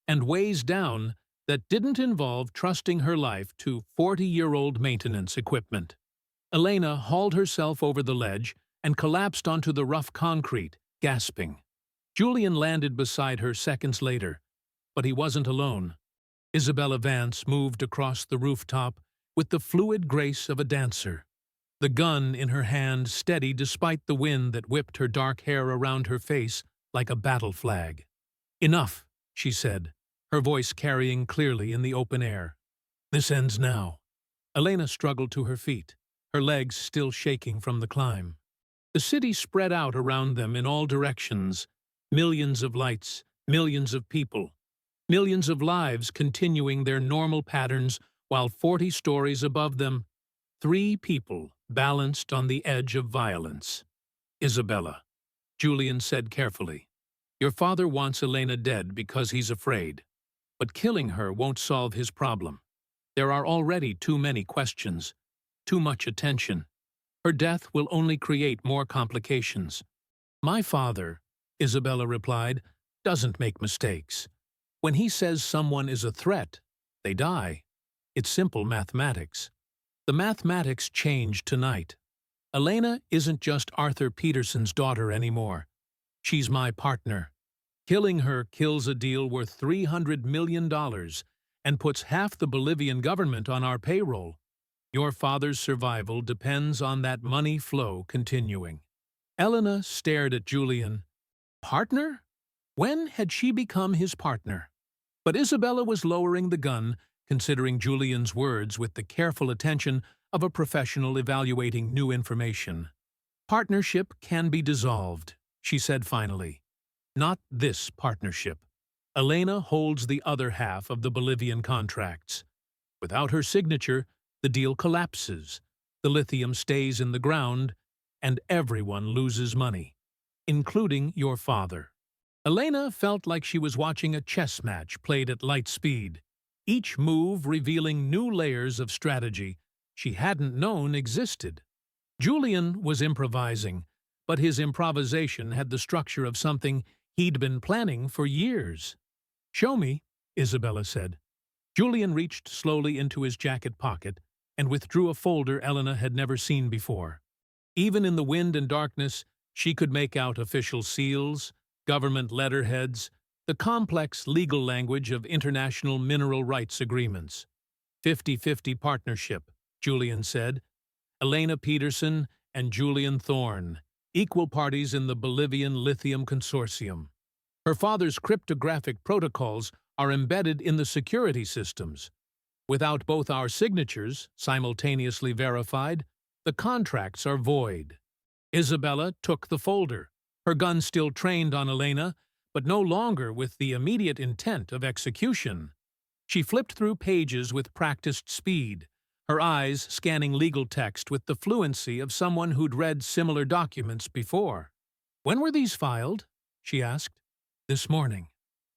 Speaker 1: and ways down that didn't involve trusting her life to 40-year-old maintenance equipment. Elena hauled herself over the ledge and collapsed onto the rough concrete, gasping. Julian landed beside her seconds later, but he wasn't alone. Isabella Vance moved across the rooftop with the fluid grace of a dancer, the gun in her hand steady despite the wind that whipped her dark hair around her face like a battle flag. "Enough," she said, her voice carrying clearly in the open air. "This ends now." Elena struggled to her feet, her legs still shaking from the climb. The city spread out around them in all directions, millions of lights, millions of people, millions of lives continuing their normal patterns while 40 stories above them, 3 people balanced on the edge of violence. "Isabella," Julian said carefully, "your father wants Elena dead because he's afraid. But killing her won't solve his problem. There are already too many questions, too much attention. Her death will only create more complications." "My father," Isabella replied, "doesn't make mistakes. When he says someone is a threat, they die. It's simple mathematics." The mathematics changed tonight. Elena isn't just Arthur Peterson's daughter anymore. She's my partner. Killing her kills a deal worth $300 million and puts half the Bolivian government on our payroll. Your father's survival depends on that money flow continuing. Elena stared at Julian. Partner? When had she become his partner? But Isabella was lowering the gun, considering Julian's words with the careful attention of a professional evaluating new information. "Partnership can be dissolved," she said finally. "Not this partnership. Elena holds the other half of the Bolivian contracts. Without her signature, the deal collapses, the lithium stays in the ground, and everyone loses money, including your father." Elena felt like she was watching a chess match played at light speed, each move revealing new layers of strategy she hadn't known existed. Julian was improvising, but his improvisation had the structure of something he'd been planning for years. "Show me," Isabella said. Julian reached slowly into his jacket pocket and withdrew a folder Elena had never seen before. Even in the wind and darkness, she could make out official seals, government letterheads, the complex legal language of international mineral rights agreements. 50-50 partnership, Julian said. Elena Peterson and Julian Thorne, equal parties in the Bolivian Lithium Consortium. Her father's cryptographic protocols are embedded in the security systems. Without both our signatures, simultaneously verified, the contracts are void. Isabella took the folder, her gun still trained on Elena, but no longer with the immediate intent of execution. She flipped through pages with practiced speed, her eyes scanning legal text with the fluency of someone who'd read similar documents before. "When were these filed?" she asked. "This morning.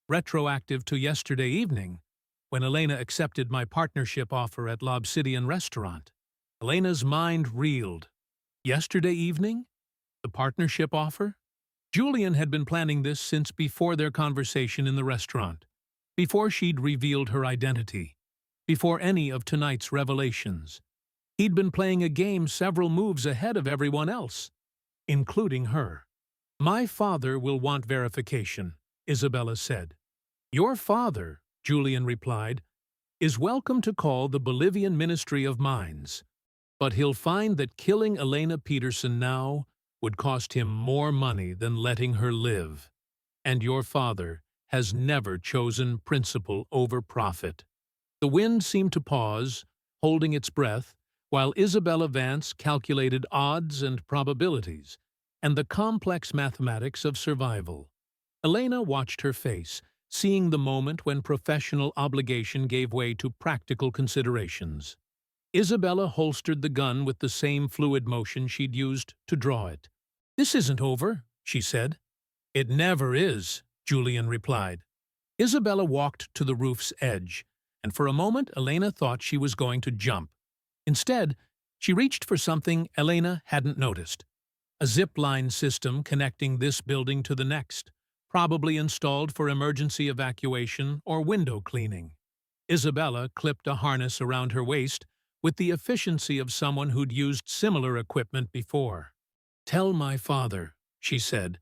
Speaker 1: Retroactive to yesterday evening, when Elena accepted my partnership offer at L'Obsidian restaurant." Elena's mind reeled. Yesterday evening? The partnership offer? Julian had been planning this since before their conversation in the restaurant. before she'd revealed her identity, before any of tonight's revelations. He'd been playing a game several moves ahead of everyone else, including her. "My father will want verification," Isabella said. "Your father," Julian replied, "is welcome to call the Bolivian Ministry of Mines. But he'll find that killing Elena Peterson now would cost him more money than letting her live. And your father has never chosen principle over profit." The wind seemed to pause, holding its breath, while Isabella Vance calculated odds and probabilities, and the complex mathematics of survival. Elena watched her face, seeing the moment when professional obligation gave way to practical considerations. Isabella holstered the gun with the same fluid motion she'd used to draw it. "This isn't over," she said. "It never is," Julian replied. Isabella walked to the roof's edge, and for a moment Elena thought she was going to jump. Instead, she reached for something Elena hadn't noticed. A zip-line system connecting this building to the next, probably installed for emergency evacuation or window cleaning. Isabella clipped a harness around her waist with the efficiency of someone who'd used similar equipment before. "Tell my father," she said,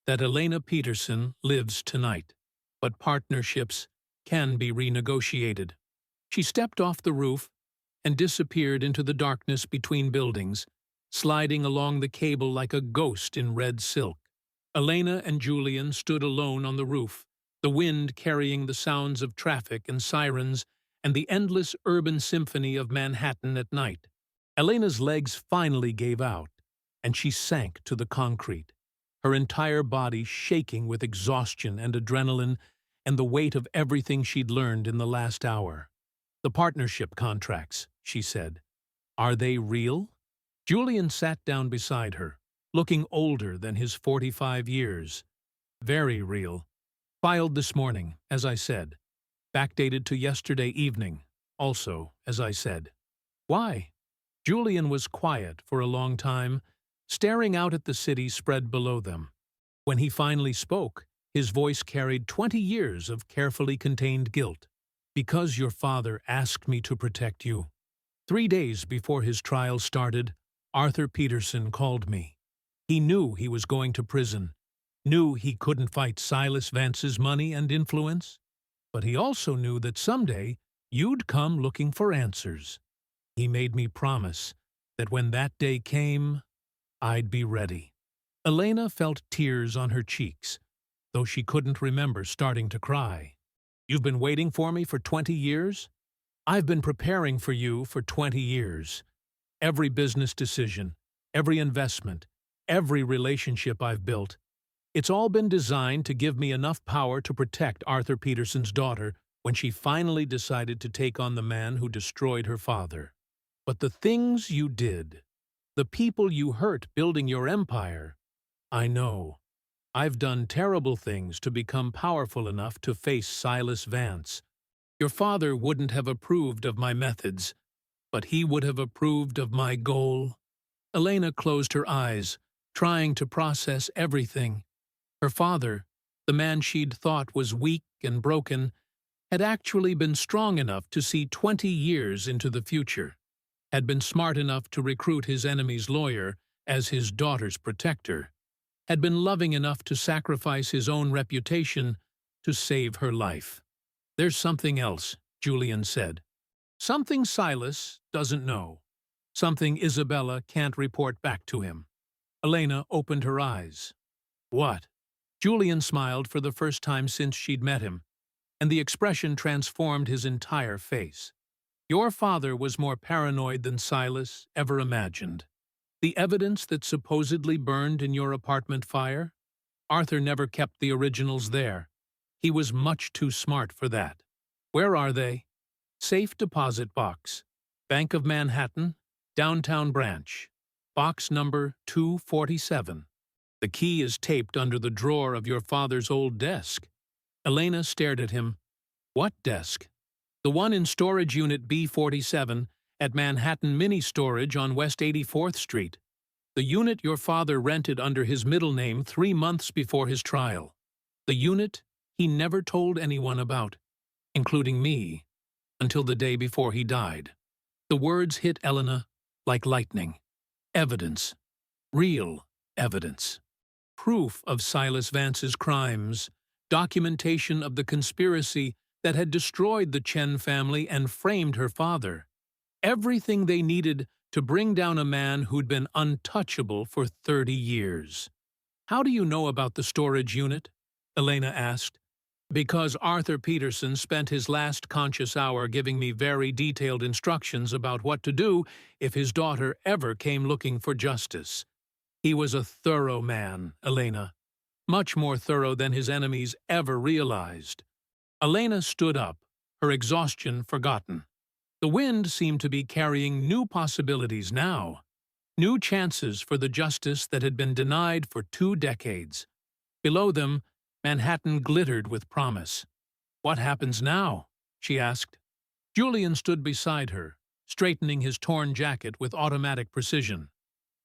Speaker 1: "that Elena Peterson lives tonight, but partnerships can be renegotiated." She stepped off the roof and disappeared into the darkness between buildings, sliding along the cable like a ghost in red silk. Elena and Julian stood alone on the roof, the wind carrying the sounds of traffic and sirens and the endless urban symphony of Manhattan at night. Elena's legs finally gave out, and she sank to the concrete, her entire body shaking with exhaustion and adrenaline and the weight of everything she'd learned in the last hour. "The partnership contracts," she said. "Are they real?" Julian sat down beside her, looking older than his 45 years. "Very real. Filed this morning, as I said. Backdated to yesterday evening, also, as I said." "Why?" Julian was quiet for a long time, staring out at the city spread below them. When he finally spoke, his voice carried 20 years of carefully contained guilt. "Because your father asked me to protect you. 3 days before his trial started, Arthur Peterson called me. He knew he was going to prison, knew he couldn't fight Silas Vance's money and influence, but he also knew that someday you'd come looking for answers. He made me promise that when that day came, I'd be ready." Elena felt tears on her cheeks, though she couldn't remember starting to cry. "You've been waiting for me for 20 years? I've been preparing for you for 20 years. Every business decision, every investment, every relationship I've built, it's all been designed to give me enough power to protect Arthur Peterson's daughter when she finally decided to take on the man who destroyed her father. But the things you did, the people you hurt building your empire, I know. I've done terrible things to become powerful enough to face Silas Vance. Your father wouldn't have approved of my methods, but he would have approved of my goal." Elena closed her eyes, trying to process everything. Her father, the man she'd thought was weak and broken, had actually been strong enough to see 20 years into the future, had been smart enough to recruit his enemy's lawyer as his daughter's protector, had been loving enough to sacrifice his own reputation to save her life. "There's something else," Julian said. "Something Silas doesn't know. Something Isabella can't report back to him." Elena opened her eyes. "What?" Julian smiled for the first time since she'd met him, and the expression transformed his entire face. "Your father was more paranoid than Silas ever imagined. The evidence that supposedly burned in your apartment fire? Arthur never kept the originals there. He was much too smart for that. Where are they? Safe deposit box. Bank of Manhattan, downtown branch. Box number 247. The key is taped under the drawer of your father's old desk." Elena stared at him. "What desk?" "The one in storage unit B47 at Manhattan Mini Storage on West 84th Street. The unit your father rented under his middle name 3 months before his trial. The unit he never told anyone about. including me, until the day before he died. The words hit Elena like lightning. Evidence. Real evidence. Proof of Silas Vance's crimes. Documentation of the conspiracy that had destroyed the Chen family and framed her father. Everything they needed to bring down a man who'd been untouchable for 30 years. "How do you know about the storage unit?" Elena asked. "Because Arthur Peterson spent his last conscious hour giving me very detailed instructions about what to do if his daughter ever came looking for justice. He was a thorough man, Elena. Much more thorough than his enemies ever realized." Elena stood up, her exhaustion forgotten. The wind seemed to be carrying new possibilities now, new chances for the justice that had been denied for 2 decades. Below them, Manhattan glittered with promise. "What happens now?" she asked. Julian stood beside her, straightening his torn jacket with automatic precision.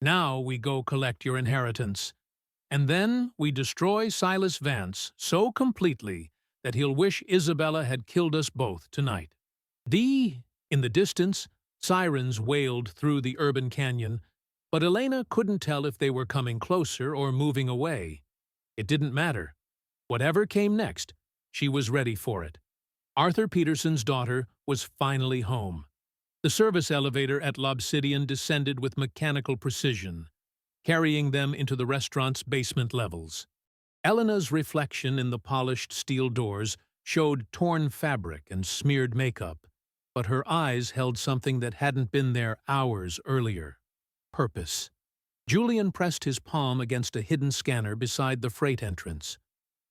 Speaker 1: "Now we go collect your inheritance. And then we destroy Silas Vance so completely that he'll wish Isabella had killed us both tonight." In the distance, sirens wailed through the urban canyon, but Elena couldn't tell if they were coming closer or moving away. It didn't matter. Whatever came next, she was ready for it. Arthur Peterson's daughter was finally home. The service elevator at L'Obsidian descended with mechanical precision, carrying them into the restaurant's basement levels. Elena's reflection in the polished steel doors showed torn fabric and smeared makeup, but her eyes held something that hadn't been there hours earlier. Purpose. Julian pressed his palm against a hidden scanner beside the freight entrance.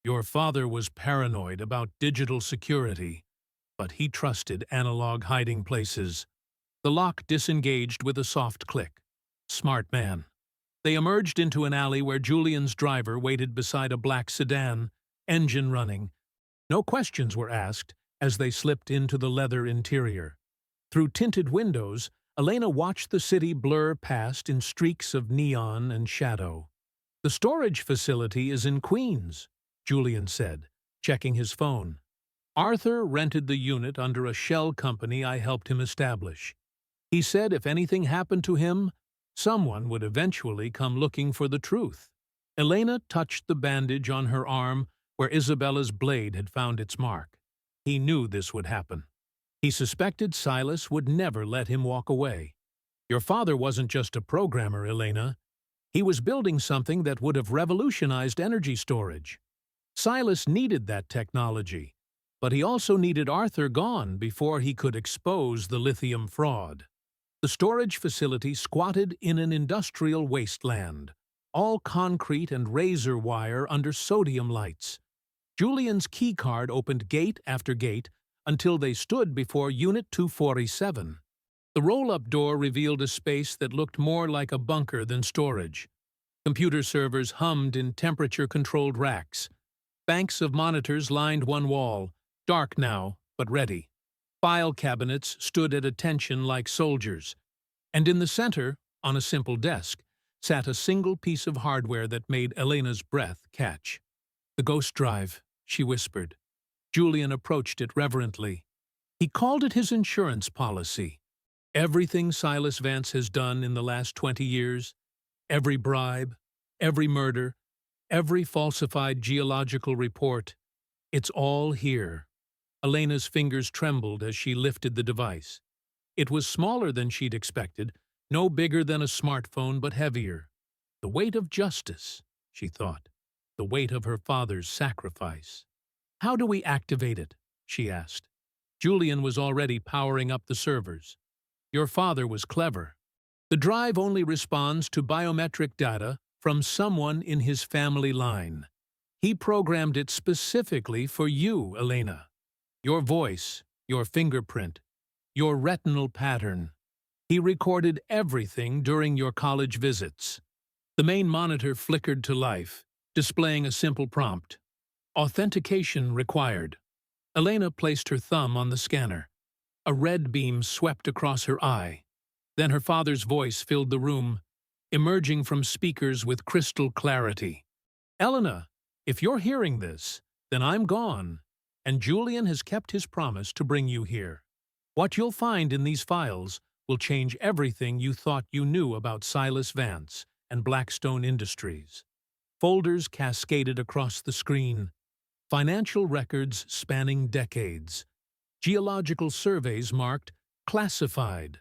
Speaker 1: "Your father was paranoid about digital security, but he trusted analog hiding places." The lock disengaged with a soft click. Smart man. They emerged into an alley where Julian's driver waited beside a black sedan, engine running. No questions were asked as they slipped into the leather interior. Through tinted windows, Elena watched the city blur past in streaks of neon and shadow. "The storage facility is in Queens," Julian said, checking his phone. "Arthur rented the unit under a shell company I helped him establish. He said if anything happened to him, someone would eventually come looking for the truth." Elena touched the bandage on her arm where Isabella's blade had found its mark. He knew this would happen. He suspected Silas would never let him walk away. "Your father wasn't just a programmer, Elena. He was building something that would have revolutionized energy storage. Silas needed that technology, but he also needed Arthur gone before he could expose the lithium fraud." The storage facility squatted in an industrial wasteland, all concrete and razor wire under sodium lights. Julian's keycard opened gate after gate until they stood before Unit 247. The roll-up door revealed a space that looked more like a bunker than storage. Computer servers hummed in temperature-controlled racks. Banks of monitors lined one wall, dark now, but ready. File cabinets stood at attention like soldiers. And in the center, on a simple desk, sat a single piece of hardware that made Elena's breath catch. "The ghost drive," she whispered. Julian approached it reverently. He called it his insurance policy. Everything Silas Vance has done in the last 20 years, every bribe, every murder, every falsified geological report, it's all here. Elena's fingers trembled as she lifted the device. It was smaller than she'd expected, no bigger than a smartphone but heavier. The weight of justice, she thought. The weight of her father's sacrifice. "How do we activate it?" she asked. Julian was already powering up the servers. "Your father was clever. The drive only responds to biometric data from someone in his family line. He programmed it specifically for you, Elena. Your voice, your fingerprint, your retinal pattern. He recorded everything during your college visits." The main monitor flickered to life, displaying a simple prompt. "Authentication required." Elena placed her thumb on the scanner. A red beam swept across her eye. Then her father's voice filled the room, emerging from speakers with crystal clarity. "Elena, if you're hearing this, then I'm gone. and Julian has kept his promise to bring you here. What you'll find in these files will change everything you thought you knew about Silas Vance and Blackstone Industries. Folders cascaded across the screen, financial records spanning decades, geological surveys marked classified,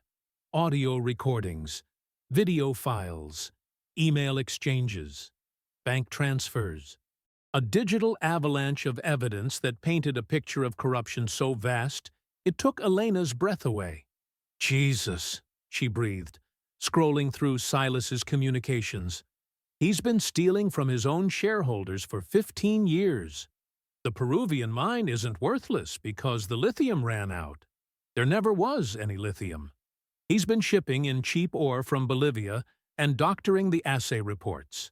Speaker 1: audio recordings, video files, email exchanges, bank transfers. A digital avalanche of evidence that painted a picture of corruption so vast, it took Elena's breath away. Jesus, she breathed, scrolling through Silas's communications. He's been stealing from his own shareholders for 15 years. The Peruvian mine isn't worthless because the lithium ran out. There never was any lithium. He's been shipping in cheap ore from Bolivia and doctoring the assay reports.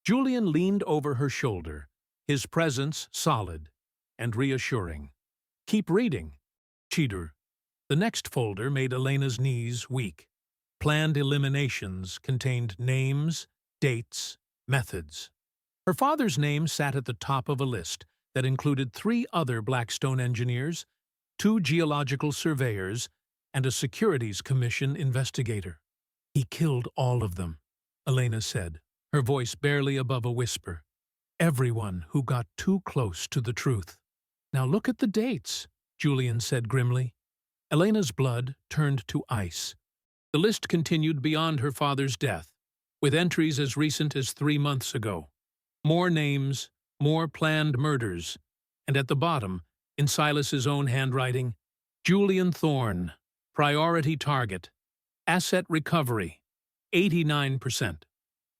Speaker 1: Julian leaned over her shoulder, his presence solid and reassuring. Keep reading. Cheater. The next folder made Elena's knees weak. Planned eliminations contained names, dates, methods. Her father's name sat at the top of a list that included 3 other Blackstone engineers, 2 geological surveyors, and a Securities Commission investigator. He killed all of them, Elena said, her voice barely above a whisper. Everyone who got too close to the truth. Now look at the dates, Julian said grimly. Elena's blood turned to ice. The list continued beyond her father's death, with entries as recent as 3 months ago. More names, more planned murders, and at the bottom, in Silas's own handwriting, Julian Thorne, priority target, asset recovery, 89%.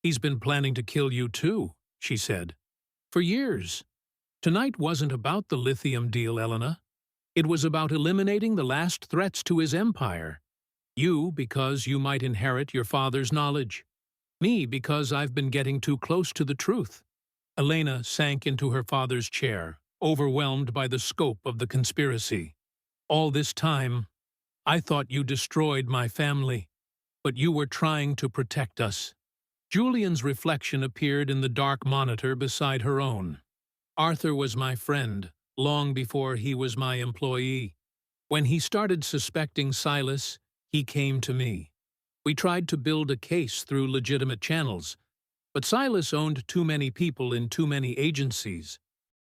Speaker 1: He's been planning to kill you too, she said. For years. Tonight wasn't about the lithium deal, Elena. It was about eliminating the last threats to his empire. You, because you might inherit your father's knowledge. Me, because I've been getting too close to the truth. Elena sank into her father's chair, overwhelmed by the scope of the conspiracy. All this time, I thought you destroyed my family, but you were trying to protect us. Julian's reflection appeared in the dark monitor beside her own. Arthur was my friend, long before he was my employee. When he started suspecting Silas, he came to me. We tried to build a case through legitimate channels, but Silas owned too many people in too many agencies.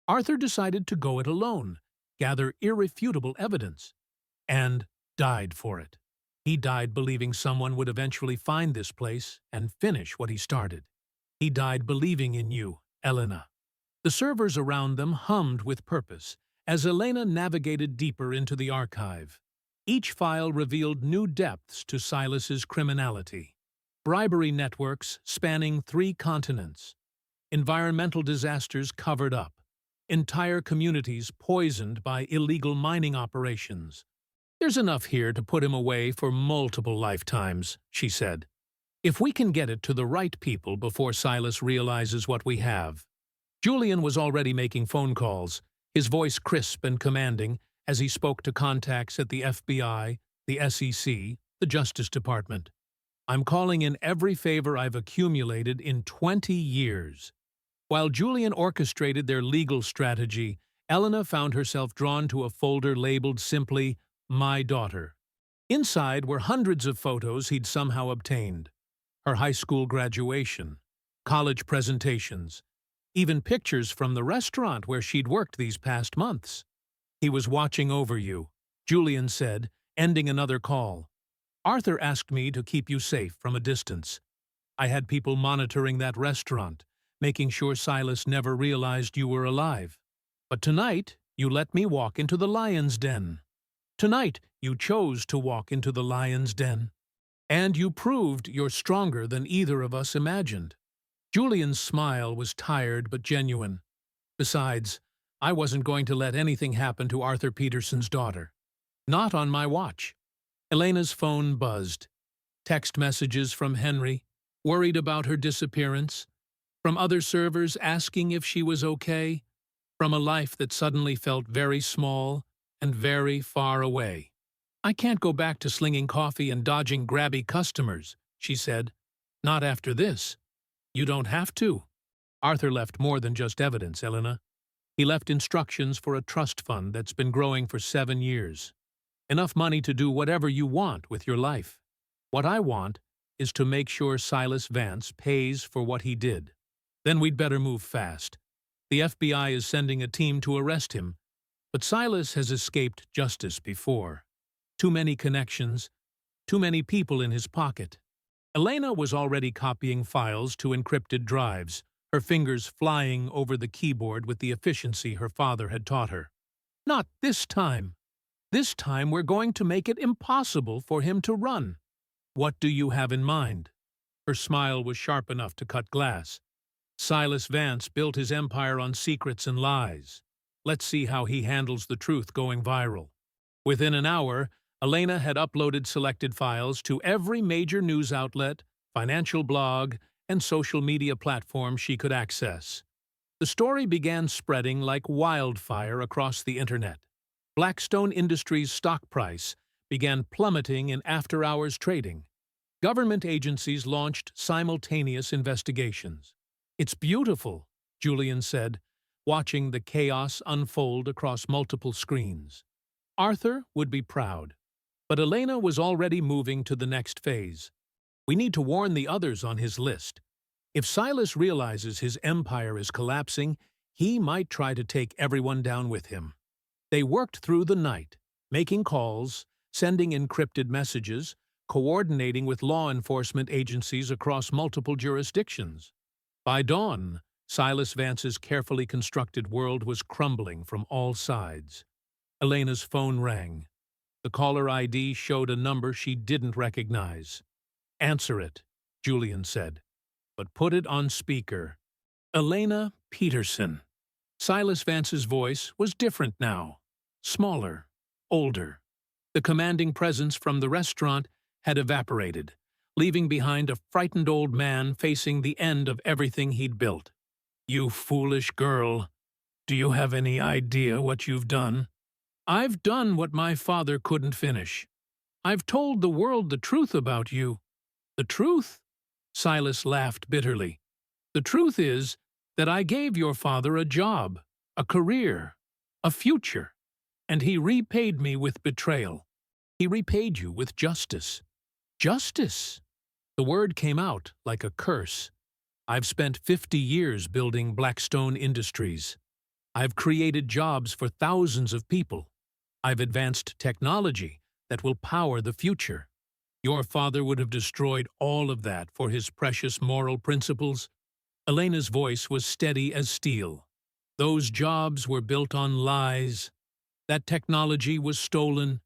Speaker 1: Arthur decided to go it alone, gather irrefutable evidence, and died for it. He died believing someone would eventually find this place and finish what he started. He died believing in you, Elena. The servers around them hummed with purpose as Elena navigated deeper into the archive. Each file revealed new depths to Silas's criminality. Bribery networks spanning 3 continents. Environmental disasters covered up. Entire communities poisoned by illegal mining operations. There's enough here to put him away for multiple lifetimes, she said. If we can get it to the right people before Silas realizes what we have. Julian was already making phone calls, his voice crisp and commanding as he spoke to contacts at the FBI, the SEC, the Justice Department. I'm calling in every favor I've accumulated in 20 years. While Julian orchestrated their legal strategy, Elena found herself drawn to a folder labeled simply, My Daughter. Inside were hundreds of photos he'd somehow obtained. Her high school graduation, college presentations, even pictures from the restaurant where she'd worked these past months. He was watching over you, Julian said, ending another call. Arthur asked me to keep you safe from a distance. I had people monitoring that restaurant, making sure Silas never realized you were alive. But tonight, you let me walk into the lion's den. Tonight, you chose to walk into the lion's den. And you proved you're stronger than either of us imagined. Julian's smile was tired but genuine. Besides, I wasn't going to let anything happen to Arthur Peterson's daughter. Not on my watch. Elena's phone buzzed. Text messages from Henry, worried about her disappearance. From other servers asking if she was okay. From a life that suddenly felt very small and very far away. I can't go back to slinging coffee and dodging grabby customers, she said. Not after this. You don't have to. Arthur left more than just evidence, Elena. He left instructions for a trust fund that's been growing for 7 years. Enough money to do whatever you want with your life. What I want is to make sure Silas Vance pays for what he did. Then we'd better move fast. The FBI is sending a team to arrest him, but Silas has escaped justice before. Too many connections, too many people in his pocket. Elena was already copying files to encrypted drives, her fingers flying over the keyboard with the efficiency her father had taught her. Not this time. This time we're going to make it impossible for him to run. What do you have in mind? Her smile was sharp enough to cut glass. Silas Vance built his empire on secrets and lies. Let's see how he handles the truth going viral. Within an hour, Elena had uploaded selected files to every major news outlet, financial blog, and social media platform she could access. The story began spreading like wildfire across the internet. Blackstone Industries' stock price began plummeting in after-hours trading. Government agencies launched simultaneous investigations. "It's beautiful," Julian said, watching the chaos unfold across multiple screens. Arthur would be proud, but Elena was already moving to the next phase. "We need to warn the others on his list. If Silas realizes his empire is collapsing, he might try to take everyone down with him." They worked through the night, making calls, sending encrypted messages, coordinating with law enforcement agencies across multiple jurisdictions. By dawn, Silas Vance's carefully constructed world was crumbling from all sides. Elena's phone rang. The caller ID showed a number she didn't recognize. "Answer it," Julian said, "but put it on speaker." Elena Peterson. Silas Vance's voice was different now. Smaller, older. The commanding presence from the restaurant had evaporated, leaving behind a frightened old man facing the end of everything he'd built. "You foolish girl. Do you have any idea what you've done?" "I've done what my father couldn't finish. I've told the world the truth about you." "The truth?" Silas laughed bitterly. "The truth is that I gave your father a job, a career, a future, and he repaid me with betrayal. He repaid you with justice." "Justice?" The word came out like a curse. "I've spent 50 years building Blackstone Industries. I've created jobs for thousands of people. I've advanced technology that will power the future. Your father would have destroyed all of that for his precious moral principles." Elena's voice was steady as steel. "Those jobs were built on lies. That technology was stolen.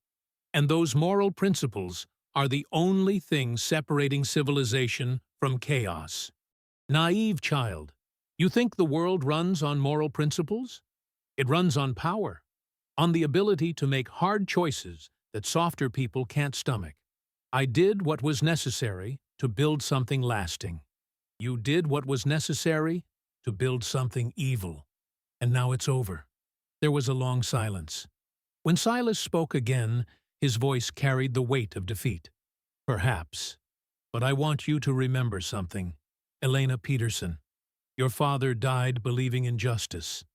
Speaker 1: And those moral principles are the only thing separating civilization from chaos." Naive child, you think the world runs on moral principles? It runs on power, on the ability to make hard choices that softer people can't stomach. I did what was necessary to build something lasting. You did what was necessary to build something evil. And now it's over. There was a long silence. When Silas spoke again, his voice carried the weight of defeat. "Perhaps. But I want you to remember something. Elena Peterson, your father died believing in justice.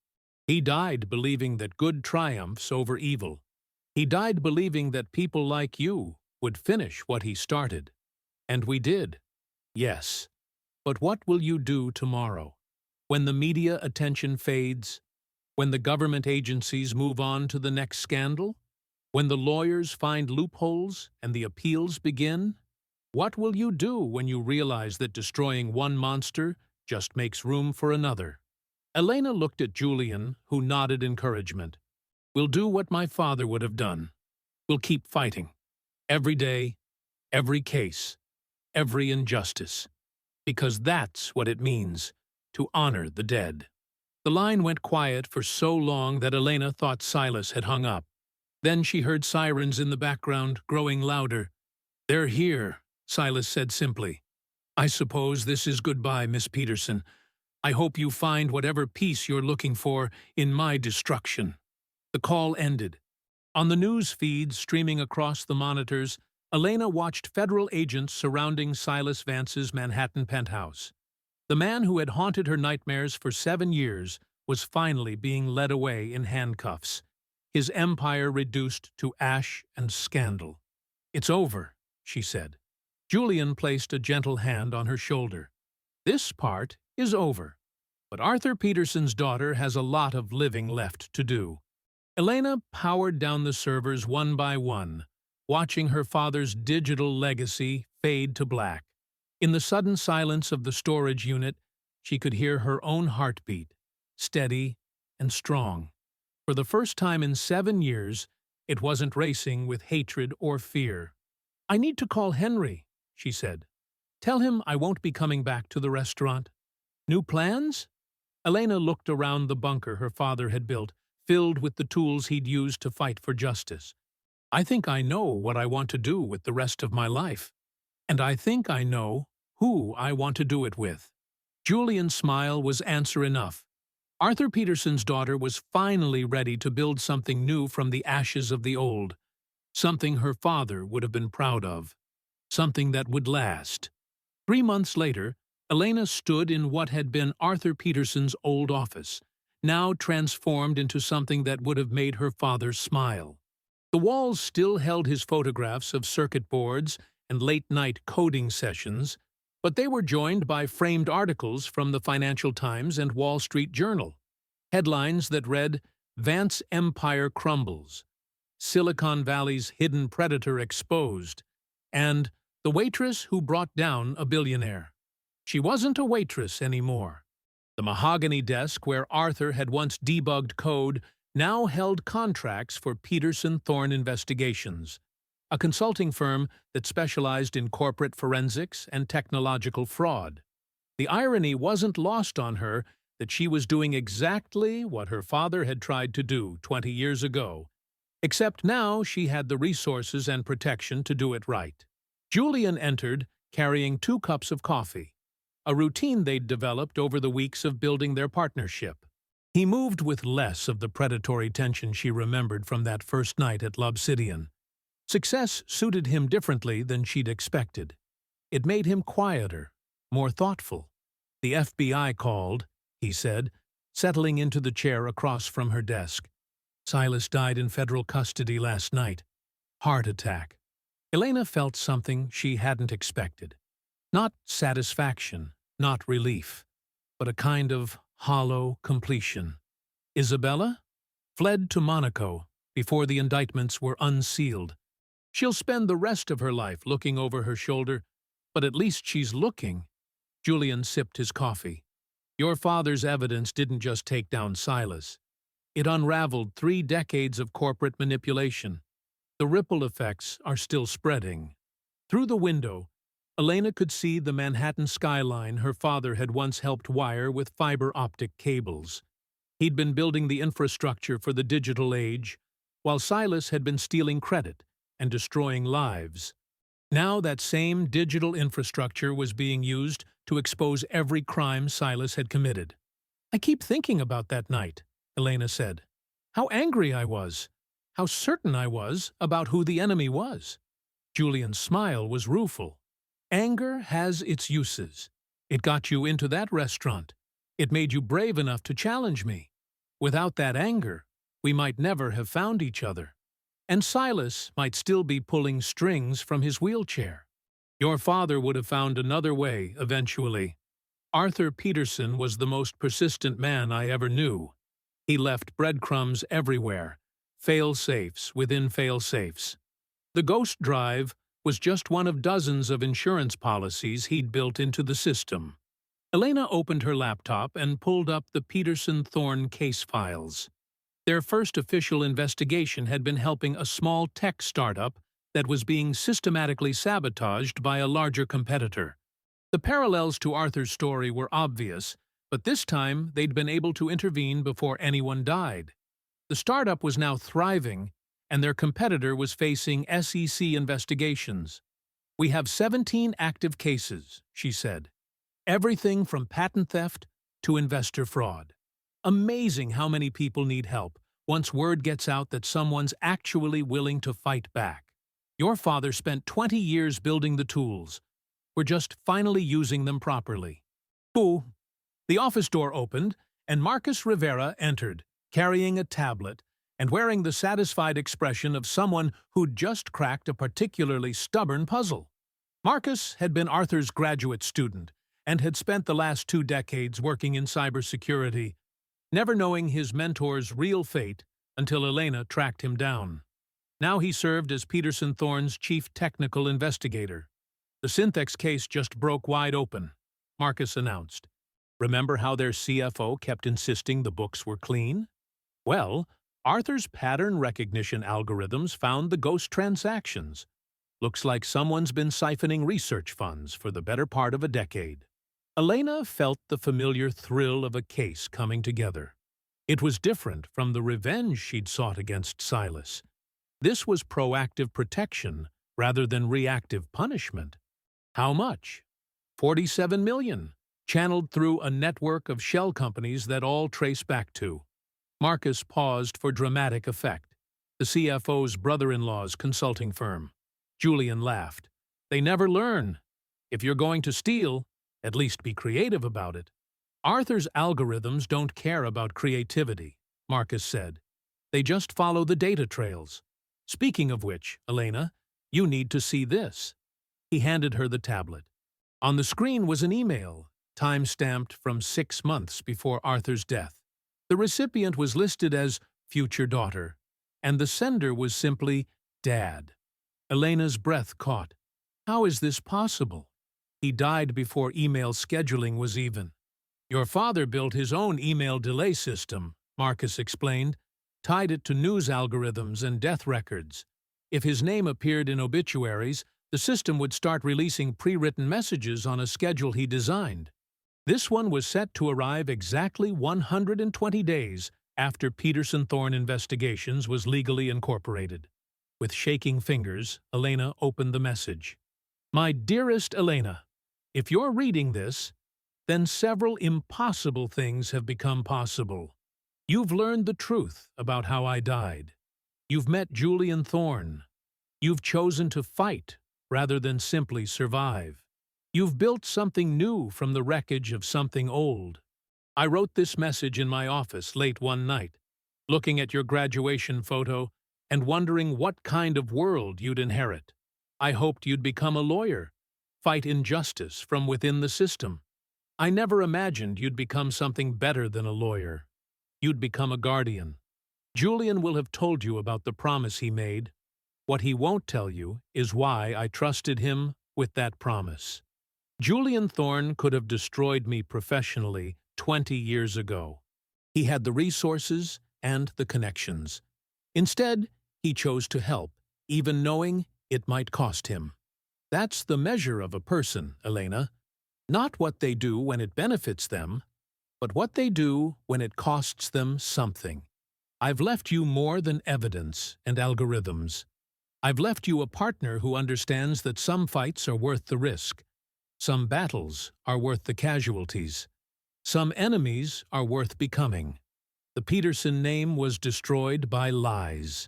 Speaker 1: He died believing that good triumphs over evil. He died believing that people like you would finish what he started. And we did. Yes. But what will you do tomorrow? When the media attention fades? When the government agencies move on to the next scandal? When the lawyers find loopholes and the appeals begin? What will you do when you realize that destroying one monster just makes room for another?" Elena looked at Julian, who nodded encouragement. "We'll do what my father would have done. We'll keep fighting. Every day, every case, every injustice. Because that's what it means to honor the dead." The line went quiet for so long that Elena thought Silas had hung up. Then she heard sirens in the background, growing louder. "They're here," Silas said simply. "I suppose this is goodbye, Miss Peterson. I hope you find whatever peace you're looking for in my destruction." The call ended. On the news feed streaming across the monitors, Elena watched federal agents surrounding Silas Vance's Manhattan penthouse. The man who had haunted her nightmares for 7 years was finally being led away in handcuffs, his empire reduced to ash and scandal. "It's over," she said. Julian placed a gentle hand on her shoulder. "This part is over, but Arthur Peterson's daughter has a lot of living left to do." Elena powered down the servers one by one, watching her father's digital legacy fade to black. In the sudden silence of the storage unit, she could hear her own heartbeat, steady and strong. For the first time in 7 years, it wasn't racing with hatred or fear. "I need to call Henry," she said. "Tell him I won't be coming back to the restaurant." "New plans?" Elena looked around the bunker her father had built, filled with the tools he'd used to fight for justice. "I think I know what I want to do with the rest of my life. And I think I know who I want to do it with." Julian's smile was answer enough. Arthur Peterson's daughter was finally ready to build something new from the ashes of the old, something her father would have been proud of, something that would last. 3 months later, Elena stood in what had been Arthur Peterson's old office, now transformed into something that would have made her father smile. The walls still held his photographs of circuit boards and late-night coding sessions, but they were joined by framed articles from the Financial Times and Wall Street Journal, headlines that read, "Vance Empire Crumbles," "Silicon Valley's Hidden Predator Exposed," and "The Waitress Who Brought Down a Billionaire." She wasn't a waitress anymore. The mahogany desk where Arthur had once debugged code now held contracts for Peterson Thorne Investigations, a consulting firm that specialized in corporate forensics and technological fraud. The irony wasn't lost on her that she was doing exactly what her father had tried to do 20 years ago, except now she had the resources and protection to do it right. Julian entered, carrying 2 cups of coffee, a routine they'd developed over the weeks of building their partnership. He moved with less of the predatory tension she remembered from that first night at L'Obsidian. Success suited him differently than she'd expected. It made him quieter, more thoughtful. "The FBI called," he said, settling into the chair across from her desk. "Silas died in federal custody last night. Heart attack." Elena felt something she hadn't expected. Not satisfaction, not relief, but a kind of hollow completion. "Isabella? Fled to Monaco before the indictments were unsealed. She'll spend the rest of her life looking over her shoulder, but at least she's looking." Julian sipped his coffee. "Your father's evidence didn't just take down Silas. It unraveled 3 decades of corporate manipulation. The ripple effects are still spreading." Through the window, Elena could see the Manhattan skyline her father had once helped wire with fiber optic cables. He'd been building the infrastructure for the digital age, while Silas had been stealing credit and destroying lives. Now that same digital infrastructure was being used to expose every crime Silas had committed. "I keep thinking about that night," Elena said. "How angry I was. How certain I was about who the enemy was." Julian's smile was rueful. "Anger has its uses. It got you into that restaurant. It made you brave enough to challenge me. Without that anger, we might never have found each other. And Silas might still be pulling strings from his wheelchair. Your father would have found another way eventually. Arthur Peterson was the most persistent man I ever knew. He left breadcrumbs everywhere, fail-safes within fail-safes. The ghost drive was just one of dozens of insurance policies he'd built into the system." Elena opened her laptop and pulled up the Peterson Thorne case files. Their first official investigation had been helping a small tech startup that was being systematically sabotaged by a larger competitor. The parallels to Arthur's story were obvious, but this time they'd been able to intervene before anyone died. The startup was now thriving, and their competitor was facing SEC investigations. "We have 17 active cases," she said. "Everything from patent theft to investor fraud. Amazing how many people need help once word gets out that someone's actually willing to fight back. Your father spent 20 years building the tools. We're just finally using them properly." "Cool." The office door opened, and Marcus Rivera entered, carrying a tablet and wearing the satisfied expression of someone who'd just cracked a particularly stubborn puzzle. Marcus had been Arthur's graduate student and had spent the last 2 decades working in cybersecurity, never knowing his mentor's real fate until Elena tracked him down. Now he served as Peterson Thorne's chief technical investigator. "The Synthex case just broke wide open," Marcus announced. "Remember how their CFO kept insisting the books were clean? Well, Arthur's pattern recognition algorithms found the ghost transactions. Looks like someone's been siphoning research funds for the better part of a decade." Elena felt the familiar thrill of a case coming together. It was different from the revenge she'd sought against Silas. This was proactive protection rather than reactive punishment. How much? 47 million, channeled through a network of shell companies that all trace back to. Marcus paused for dramatic effect. The CFO's brother-in-law's consulting firm. Julian laughed. "They never learn. If you're going to steal, at least be creative about it." "Arthur's algorithms don't care about creativity," Marcus said. "They just follow the data trails. Speaking of which, Elena, you need to see this." He handed her the tablet. On the screen was an email, time-stamped from 6 months before Arthur's death. The recipient was listed as future daughter, and the sender was simply Dad. Elena's breath caught. How is this possible? He died before email scheduling was even. "Your father built his own email delay system," Marcus explained, "tied it to news algorithms and death records. If his name appeared in obituaries, the system would start releasing pre-written messages on a schedule he designed. This one was set to arrive exactly 120 days after Peterson Thorne Investigations was legally incorporated." With shaking fingers, Elena opened the message. "My dearest Elena, if you're reading this, then several impossible things have become possible. You've learned the truth about how I died. You've met Julian Thorne. You've chosen to fight rather than simply survive. You've built something new from the wreckage of something old. I wrote this message in my office late one night, looking at your graduation photo and wondering what kind of world you'd inherit. I hoped you'd become a lawyer, fight injustice from within the system. I never imagined you'd become something better than a lawyer. You'd become a guardian. Julian will have told you about the promise he made. What he won't tell you is why I trusted him with that promise. Julian Thorne could have destroyed me professionally 20 years ago. He had the resources and the connections. Instead, he chose to help, even knowing it might cost him. That's the measure of a person, Elena. Not what they do when it benefits them, but what they do when it costs them something. I've left you more than evidence and algorithms. I've left you a partner who understands that some fights are worth the risk. Some battles are worth the casualties. Some enemies are worth becoming. The Peterson name was destroyed by lies.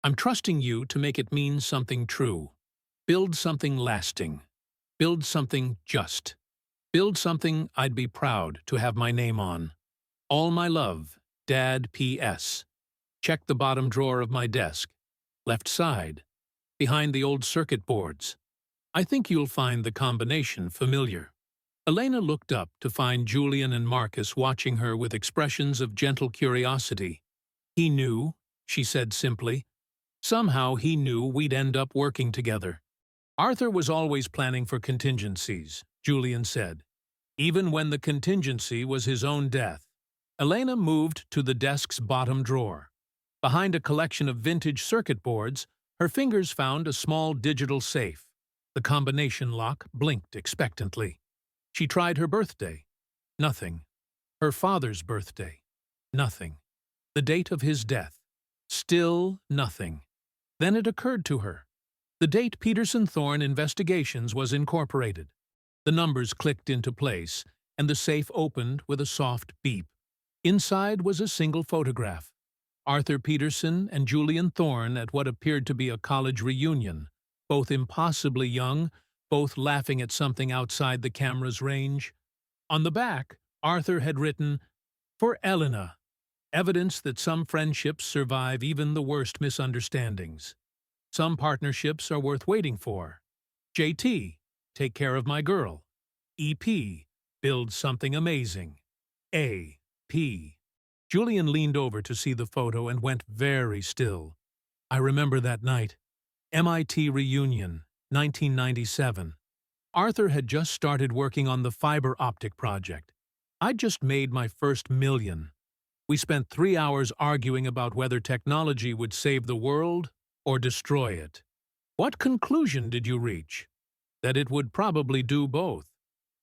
Speaker 1: I'm trusting you to make it mean something true. Build something lasting. Build something just. Build something I'd be proud to have my name on. All my love, Dad P.S. Check the bottom drawer of my desk. Left side. Behind the old circuit boards. I think you'll find the combination familiar." Elena looked up to find Julian and Marcus watching her with expressions of gentle curiosity. "He knew," she said simply. "Somehow he knew we'd end up working together." "Arthur was always planning for contingencies," Julian said, "even when the contingency was his own death." Elena moved to the desk's bottom drawer. Behind a collection of vintage circuit boards, her fingers found a small digital safe. The combination lock blinked expectantly. She tried her birthday. Nothing. Her father's birthday. Nothing. The date of his death. Still nothing. Then it occurred to her. The date Peterson Thorne Investigations was incorporated. The numbers clicked into place, and the safe opened with a soft beep. Inside was a single photograph. Arthur Peterson and Julian Thorne at what appeared to be a college reunion, both impossibly young, both laughing at something outside the camera's range. On the back, Arthur had written, For Elena, evidence that some friendships survive even the worst misunderstandings. Some partnerships are worth waiting for. JT, take care of my girl. EP, build something amazing. AP. Julian leaned over to see the photo and went very still. I remember that night. MIT reunion, 1997. Arthur had just started working on the fiber optic project. I'd just made my first million. We spent 3 hours arguing about whether technology would save the world or destroy it. What conclusion did you reach? That it would probably do both.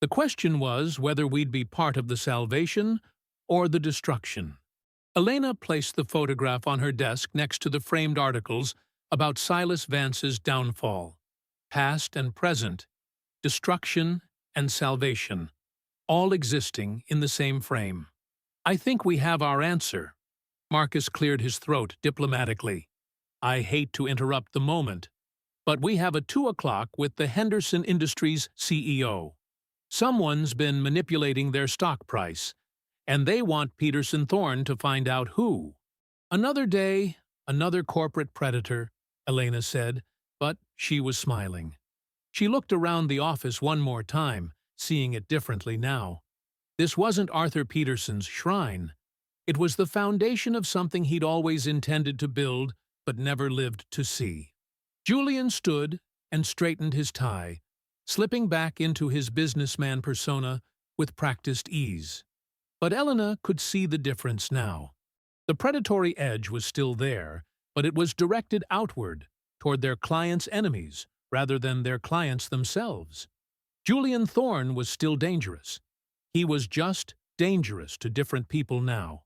Speaker 1: The question was whether we'd be part of the salvation or the destruction. Elena placed the photograph on her desk next to the framed articles about Silas Vance's downfall. Past and present, destruction and salvation, all existing in the same frame. I think we have our answer. Marcus cleared his throat diplomatically. I hate to interrupt the moment, but we have a 2 o'clock with the Henderson Industries CEO. Someone's been manipulating their stock price, and they want Peterson Thorne to find out who. Another day, another corporate predator, Elena said, but she was smiling. She looked around the office one more time, seeing it differently now. This wasn't Arthur Peterson's shrine. It was the foundation of something he'd always intended to build, but never lived to see. Julian stood and straightened his tie, slipping back into his businessman persona with practiced ease. But Elena could see the difference now. The predatory edge was still there, but it was directed outward, toward their clients' enemies, rather than their clients themselves. Julian Thorne was still dangerous. He was just dangerous to different people now.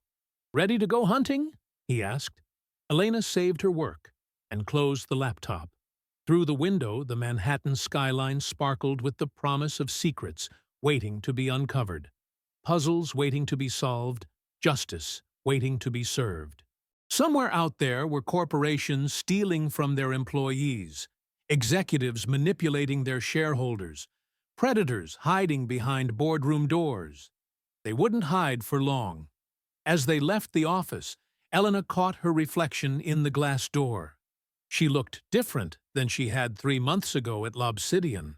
Speaker 1: "Ready to go hunting?" he asked. Elena saved her work and closed the laptop. Through the window, the Manhattan skyline sparkled with the promise of secrets waiting to be uncovered. Puzzles waiting to be solved, justice waiting to be served. Somewhere out there were corporations stealing from their employees, executives manipulating their shareholders, predators hiding behind boardroom doors. They wouldn't hide for long. As they left the office, Elena caught her reflection in the glass door. She looked different than she had 3 months ago at L'Obsidian.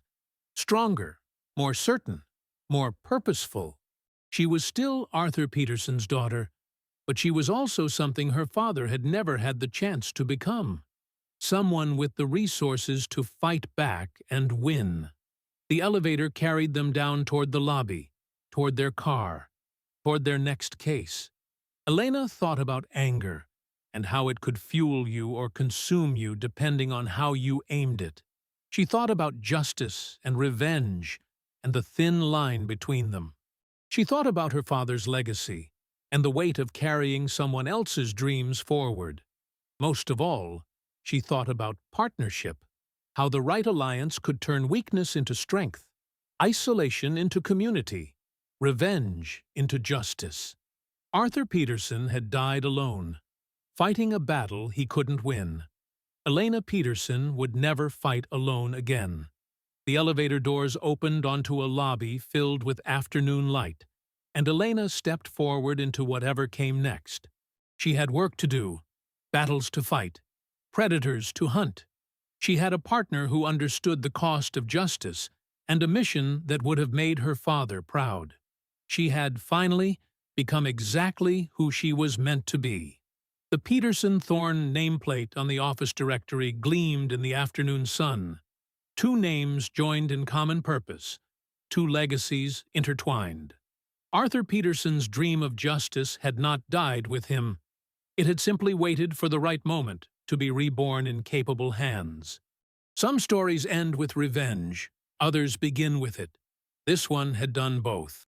Speaker 1: Stronger, more certain, more purposeful. She was still Arthur Peterson's daughter, but she was also something her father had never had the chance to become. Someone with the resources to fight back and win. The elevator carried them down toward the lobby, toward their car, toward their next case. Elena thought about anger and how it could fuel you or consume you depending on how you aimed it. She thought about justice and revenge and the thin line between them. She thought about her father's legacy and the weight of carrying someone else's dreams forward. Most of all, she thought about partnership, how the right alliance could turn weakness into strength, isolation into community, revenge into justice. Arthur Peterson had died alone, fighting a battle he couldn't win. Elena Peterson would never fight alone again. The elevator doors opened onto a lobby filled with afternoon light, and Elena stepped forward into whatever came next. She had work to do, battles to fight, predators to hunt. She had a partner who understood the cost of justice and a mission that would have made her father proud. She had, finally, become exactly who she was meant to be. The Peterson Thorne nameplate on the office directory gleamed in the afternoon sun. 2 names joined in common purpose, 2 legacies intertwined. Arthur Peterson's dream of justice had not died with him. It had simply waited for the right moment to be reborn in capable hands. Some stories end with revenge, others begin with it. This one had done both.